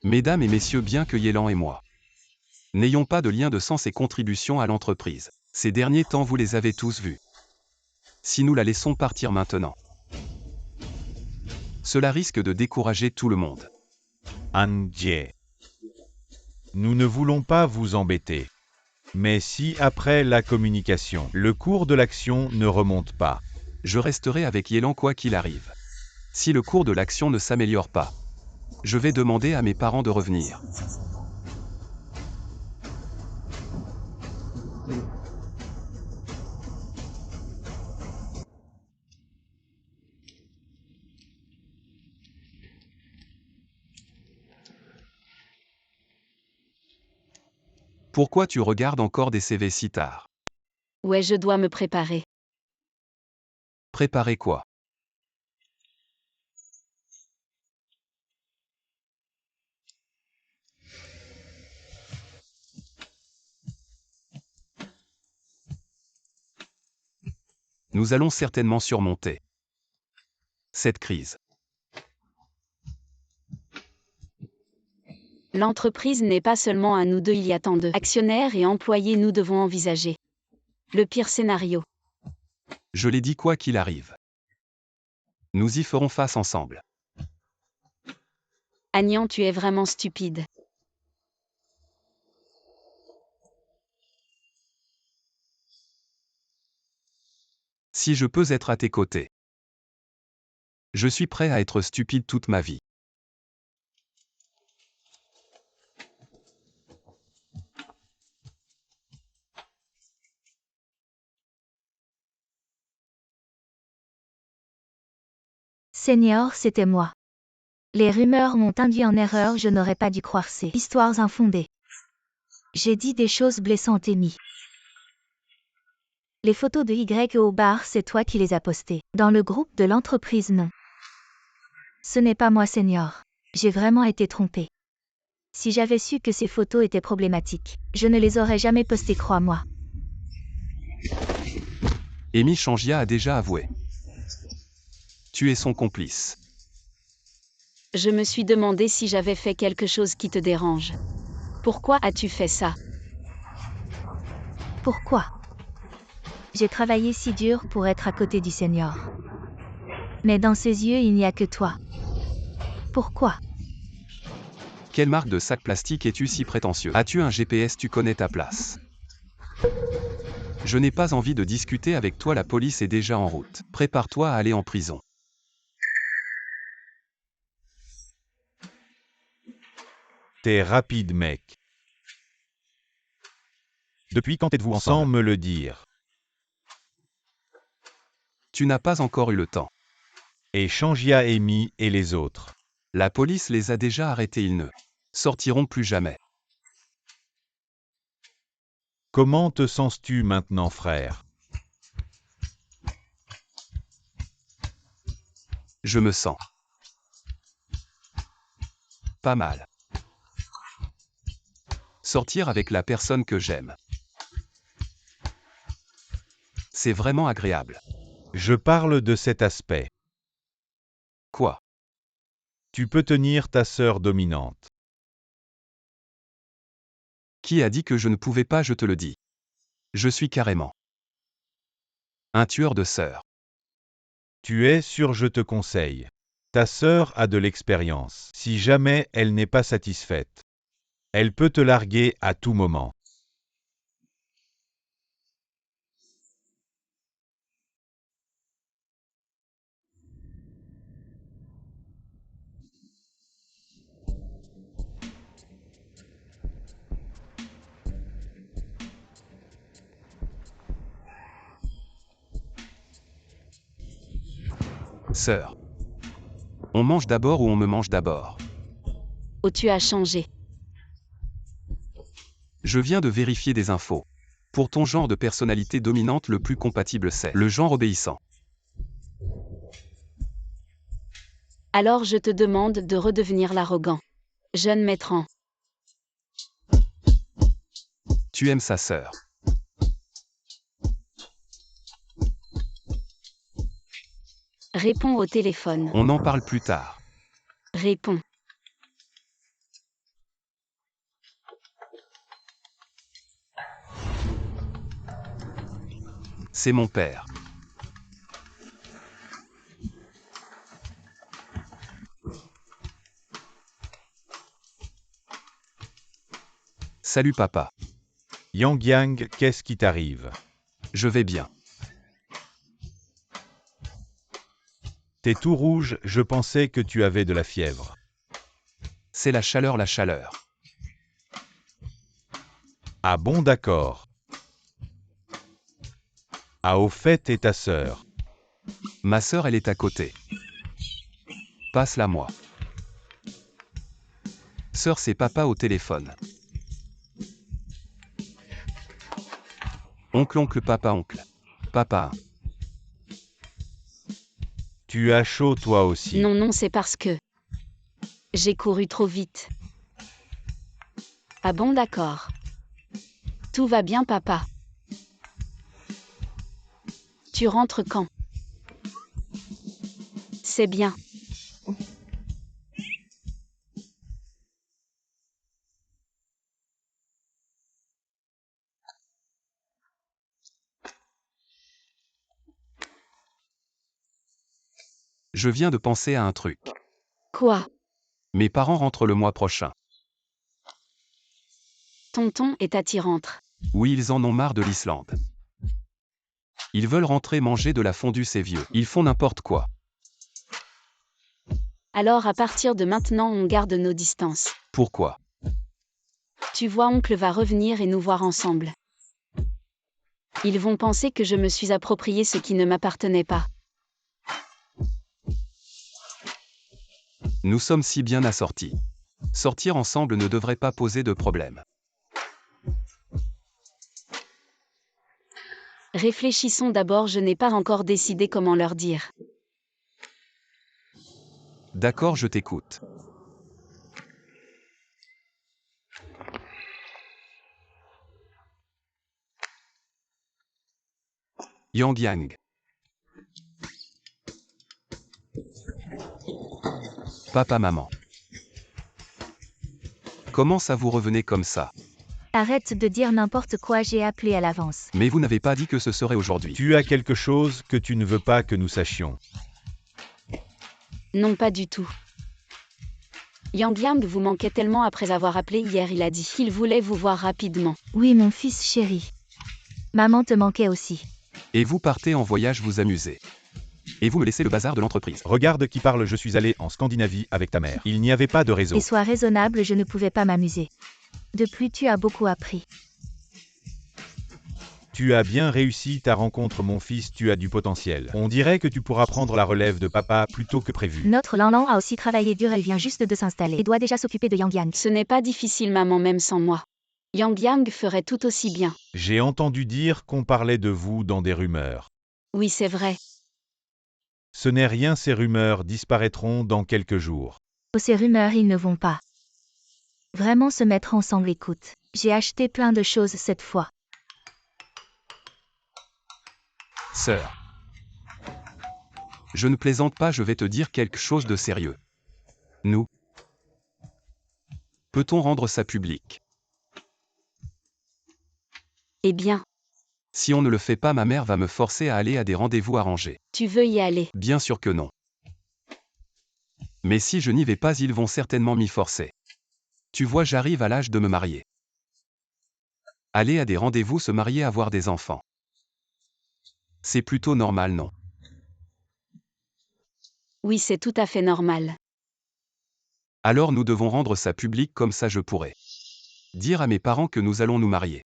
Mesdames et messieurs, bien que Yélan et moi n'ayons pas de lien de sang, ses contributions à l'entreprise, ces derniers temps, vous les avez tous vus. Si nous la laissons partir maintenant, cela risque de décourager tout le monde. Anjie. Nous ne voulons pas vous embêter. Mais si, après la communication, le cours de l'action ne remonte pas, Je resterai avec Yélan quoi qu'il arrive. Si le cours de l'action ne s'améliore pas, je vais demander à mes parents de revenir. Pourquoi tu regardes encore des CV si tard? Ouais, je dois me préparer. Préparer quoi? Nous allons certainement surmonter cette crise. L'entreprise n'est pas seulement à nous deux, il y a tant de actionnaires et employés, nous devons envisager le pire scénario. Je l'ai dit, quoi qu'il arrive, nous y ferons face ensemble. Agnan, tu es vraiment stupide. Si je peux être à tes côtés, je suis prêt à être stupide toute ma vie. Seigneur, c'était moi. Les rumeurs m'ont induit en erreur, je n'aurais pas dû croire ces histoires infondées. J'ai dit des choses blessantes, Amy. Les photos de Y au bar, c'est toi qui les as postées. Dans le groupe de l'entreprise, non. Ce n'est pas moi, Seigneur. J'ai vraiment été trompée. Si j'avais su que ces photos étaient problématiques, je ne les aurais jamais postées, crois-moi. Amy Changia a déjà avoué. Tu es son complice. Je me suis demandé si j'avais fait quelque chose qui te dérange. Pourquoi as-tu fait ça? Pourquoi? J'ai travaillé si dur pour être à côté du Seigneur. Mais dans ses yeux, il n'y a que toi. Pourquoi? Quelle marque de sac plastique es-tu si prétentieux? As-tu un GPS? Tu connais ta place. Je n'ai pas envie de discuter avec toi, la police est déjà en route. Prépare-toi à aller en prison. T'es rapide, mec. Depuis quand êtes-vous ensemble? Sans me le dire. Tu n'as pas encore eu le temps. Et Changia, Amy et les autres. La police les a déjà arrêtés, ils ne sortiront plus jamais. Comment te sens-tu maintenant, frère? Je me sens pas mal. Sortir avec la personne que j'aime, c'est vraiment agréable. Je parle de cet aspect. Quoi? Tu peux tenir ta sœur dominante. Qui a dit que je ne pouvais pas, je te le dis. Je suis carrément un tueur de sœurs. Tu es sûr, je te conseille. Ta sœur a de l'expérience. Si jamais elle n'est pas satisfaite, elle peut te larguer à tout moment. Sœur. On mange d'abord ou on me mange d'abord? Oh, tu as changé. Je viens de vérifier des infos. Pour ton genre de personnalité dominante, le plus compatible c'est le genre obéissant. Alors je te demande de redevenir l'arrogant. Jeune maître. Tu aimes sa sœur. Réponds au téléphone. On en parle plus tard. Réponds. C'est mon père. Salut papa. Yang Yang, qu'est-ce qui t'arrive? Je vais bien. T'es tout rouge, je pensais que tu avais de la fièvre. C'est la chaleur, la chaleur. Ah bon, d'accord. Ah, au fait, et ta sœur? Ma sœur, elle est à côté. Passe-la moi. Sœur, c'est papa au téléphone. Oncle, papa, oncle. Papa. Tu as chaud toi aussi. Non, c'est parce que j'ai couru trop vite. Ah bon, d'accord. Tout va bien, papa. Tu rentres quand? C'est bien. Je viens de penser à un truc. Quoi? Mes parents rentrent le mois prochain. Tonton et tati rentrent. Oui, ils en ont marre de l'Islande. Ils veulent rentrer manger de la fondue, ces vieux. Ils font n'importe quoi. Alors à partir de maintenant on garde nos distances. Pourquoi? Tu vois, oncle va revenir et nous voir ensemble. Ils vont penser que je me suis approprié ce qui ne m'appartenait pas. Nous sommes si bien assortis. Sortir ensemble ne devrait pas poser de problème. Réfléchissons d'abord, je n'ai pas encore décidé comment leur dire. D'accord, je t'écoute. Yang Yang. Papa, maman. Comment ça vous revenez comme ça? Arrête de dire n'importe quoi, j'ai appelé à l'avance. Mais vous n'avez pas dit que ce serait aujourd'hui. Tu as quelque chose que tu ne veux pas que nous sachions. Non, pas du tout. Yang Yang vous manquait tellement après avoir appelé hier, il a dit qu'il voulait vous voir rapidement. Oui, mon fils chéri. Maman te manquait aussi. Et vous partez en voyage vous amuser. Et vous me laissez le bazar de l'entreprise. Regarde qui parle, je suis allé en Scandinavie avec ta mère. Il n'y avait pas de réseau. Et sois raisonnable, je ne pouvais pas m'amuser. De plus, tu as beaucoup appris. Tu as bien réussi ta rencontre, mon fils, tu as du potentiel. On dirait que tu pourras prendre la relève de papa plus tôt que prévu. Notre Lanlan a aussi travaillé dur, elle vient juste de s'installer et doit déjà s'occuper de Yang Yang. Ce n'est pas difficile, maman, même sans moi. Yang Yang ferait tout aussi bien. J'ai entendu dire qu'on parlait de vous dans des rumeurs. Oui, c'est vrai. Ce n'est rien, ces rumeurs disparaîtront dans quelques jours. Oh, ces rumeurs, ils ne vont pas vraiment se mettre ensemble, écoute. J'ai acheté plein de choses cette fois. Sœur. Je ne plaisante pas, je vais te dire quelque chose de sérieux. Nous. Peut-on rendre ça public? Eh bien, Si on ne le fait pas, ma mère va me forcer à aller à des rendez-vous arrangés. tu veux y aller. Bien sûr que non. Mais si je n'y vais pas, ils vont certainement m'y forcer. Tu vois, j'arrive à l'âge de me marier. Aller à des rendez-vous, se marier, avoir des enfants. C'est plutôt normal, non? Oui, c'est tout à fait normal. Alors nous devons rendre ça public, comme ça je pourrai dire à mes parents que nous allons nous marier.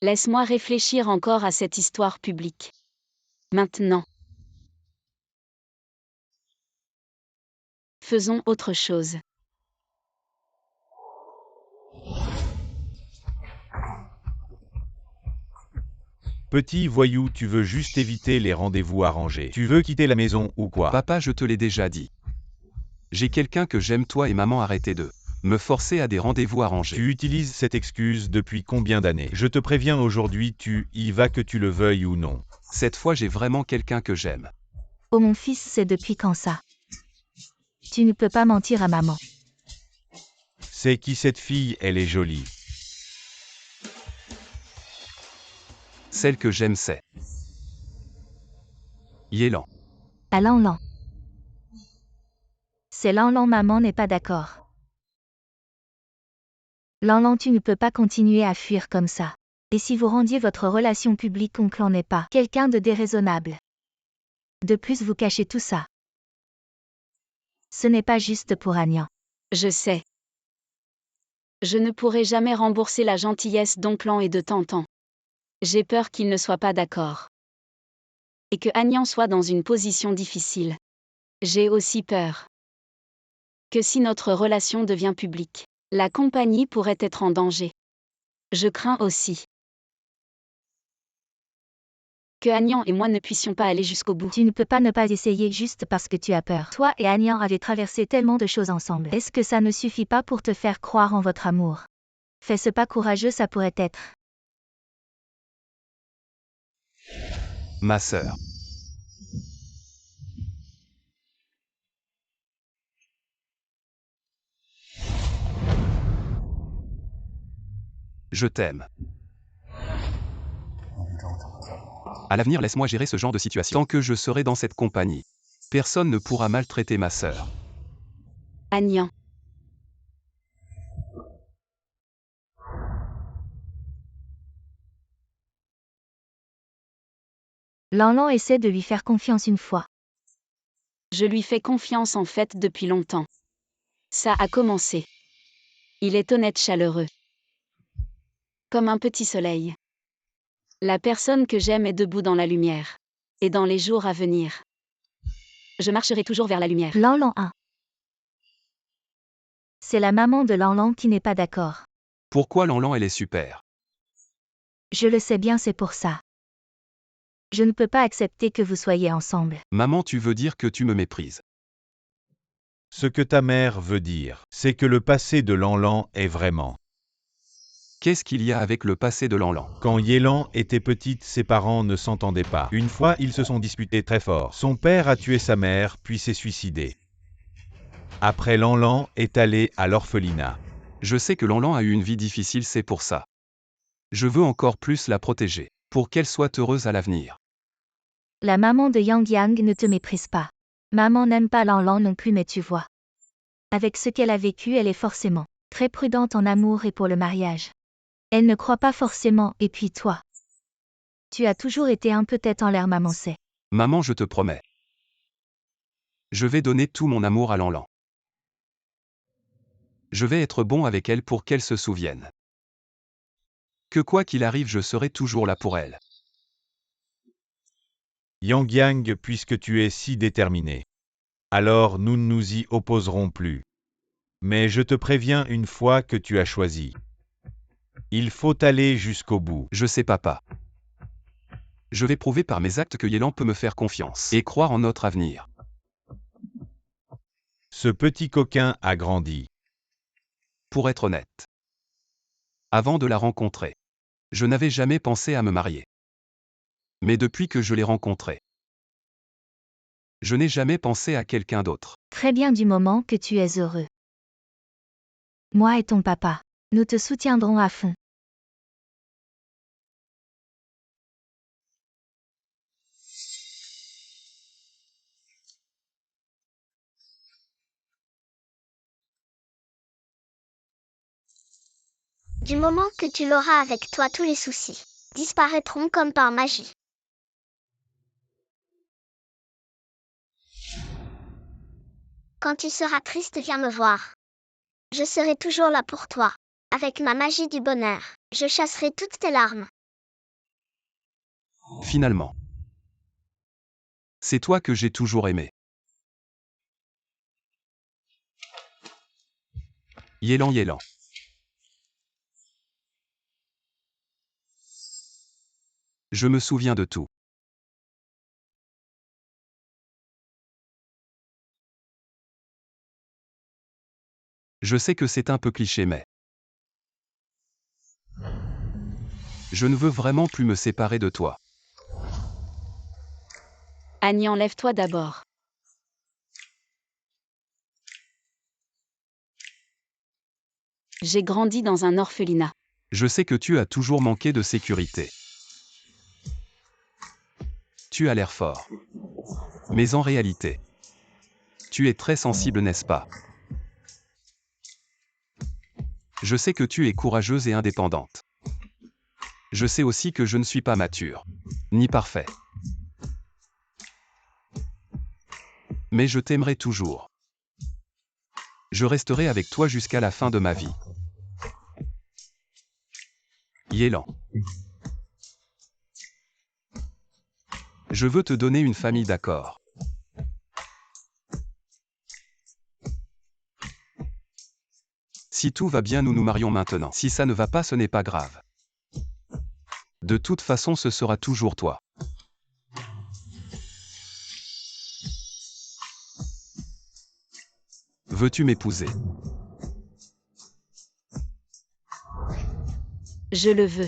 Laisse-moi réfléchir encore à cette histoire publique. Maintenant. Faisons autre chose. Petit voyou, tu veux juste éviter les rendez-vous arrangés. Tu veux quitter la maison ou quoi? Papa, je te l'ai déjà dit. J'ai quelqu'un que j'aime, toi et maman, arrêtez de me forcer à des rendez-vous arrangés. Tu utilises cette excuse depuis combien d'années? Je te préviens aujourd'hui, tu y vas que tu le veuilles ou non. Cette fois, j'ai vraiment quelqu'un que j'aime. Oh mon fils, c'est depuis quand ça? Tu ne peux pas mentir à maman. C'est qui cette fille? Elle est jolie. Celle que j'aime, c'est Yelan. À Lanlan. C'est Lanlan, maman n'est pas d'accord. Lanlan, tu ne peux pas continuer à fuir comme ça. Et si vous rendiez votre relation publique, oncle en n'est pas quelqu'un de déraisonnable. De plus, vous cachez tout ça. Ce n'est pas juste pour Agnan. Je sais. Je ne pourrai jamais rembourser la gentillesse d'oncle et de tonton. J'ai peur qu'ils ne soient pas d'accord. Et que Agnan soit dans une position difficile. J'ai aussi peur que si notre relation devient publique, la compagnie pourrait être en danger. Je crains aussi que Agnan et moi ne puissions pas aller jusqu'au bout. Tu ne peux pas ne pas essayer juste parce que tu as peur. Toi et Agnan avez traversé tellement de choses ensemble. Est-ce que ça ne suffit pas pour te faire croire en votre amour? Fais ce pas courageux, ça pourrait être. Ma sœur. Je t'aime. À l'avenir, laisse-moi gérer ce genre de situation. Tant que je serai dans cette compagnie, personne ne pourra maltraiter ma sœur. Agnan. Lanlan essaie de lui faire confiance une fois. Je lui fais confiance en fait depuis longtemps. Ça a commencé. Il est honnête, chaleureux. Comme un petit soleil. La personne que j'aime est debout dans la lumière. Et dans les jours à venir, je marcherai toujours vers la lumière. Lanlan 1. C'est la maman de Lanlan qui n'est pas d'accord. Pourquoi Lanlan, elle est super? Je le sais bien, c'est pour ça. Je ne peux pas accepter que vous soyez ensemble. Maman, tu veux dire que tu me méprises? Ce que ta mère veut dire, c'est que le passé de Lanlan est vraiment. Qu'est-ce qu'il y a avec le passé de Lanlan? Quand Yelan était petite, ses parents ne s'entendaient pas. Une fois, ils se sont disputés très fort. Son père a tué sa mère, puis s'est suicidé. Après, Lanlan est allé à l'orphelinat. Je sais que Lanlan a eu une vie difficile, c'est pour ça. Je veux encore plus la protéger, pour qu'elle soit heureuse à l'avenir. La maman de Yang Yang ne te méprise pas. Maman n'aime pas Lanlan non plus, mais tu vois. Avec ce qu'elle a vécu, elle est forcément très prudente en amour et pour le mariage. Elle ne croit pas forcément, et puis toi. Tu as toujours été un peu tête en l'air, maman sait. Maman, je te promets. Je vais donner tout mon amour à Lanlan. Je vais être bon avec elle pour qu'elle se souvienne. Que quoi qu'il arrive, je serai toujours là pour elle. Yang Yang, puisque tu es si déterminé, alors nous ne nous y opposerons plus. Mais je te préviens une fois que tu as choisi. Il faut aller jusqu'au bout. Je sais, papa. Je vais prouver par mes actes que Yelan peut me faire confiance et croire en notre avenir. Ce petit coquin a grandi. Pour être honnête, avant de la rencontrer, je n'avais jamais pensé à me marier. Mais depuis que je l'ai rencontrée, je n'ai jamais pensé à quelqu'un d'autre. Très bien du moment que tu es heureux. Moi et ton papa. Nous te soutiendrons à fond. Du moment que tu l'auras avec toi, tous les soucis disparaîtront comme par magie. Quand tu seras triste, viens me voir. Je serai toujours là pour toi. Avec ma magie du bonheur, je chasserai toutes tes larmes. Finalement. C'est toi que j'ai toujours aimé. Yélan Yélan. Je me souviens de tout. Je sais que c'est un peu cliché mais... Je ne veux vraiment plus me séparer de toi. Annie, enlève-toi d'abord. J'ai grandi dans un orphelinat. Je sais que tu as toujours manqué de sécurité. Tu as l'air fort. Mais en réalité, tu es très sensible, n'est-ce pas? Je sais que tu es courageuse et indépendante. Je sais aussi que je ne suis pas mature, ni parfait. Mais je t'aimerai toujours. Je resterai avec toi jusqu'à la fin de ma vie. Yélan. Je veux te donner une famille, d'accord? Si tout va bien, nous nous marions maintenant. Si ça ne va pas, ce n'est pas grave. De toute façon, ce sera toujours toi. Veux-tu m'épouser? Je le veux.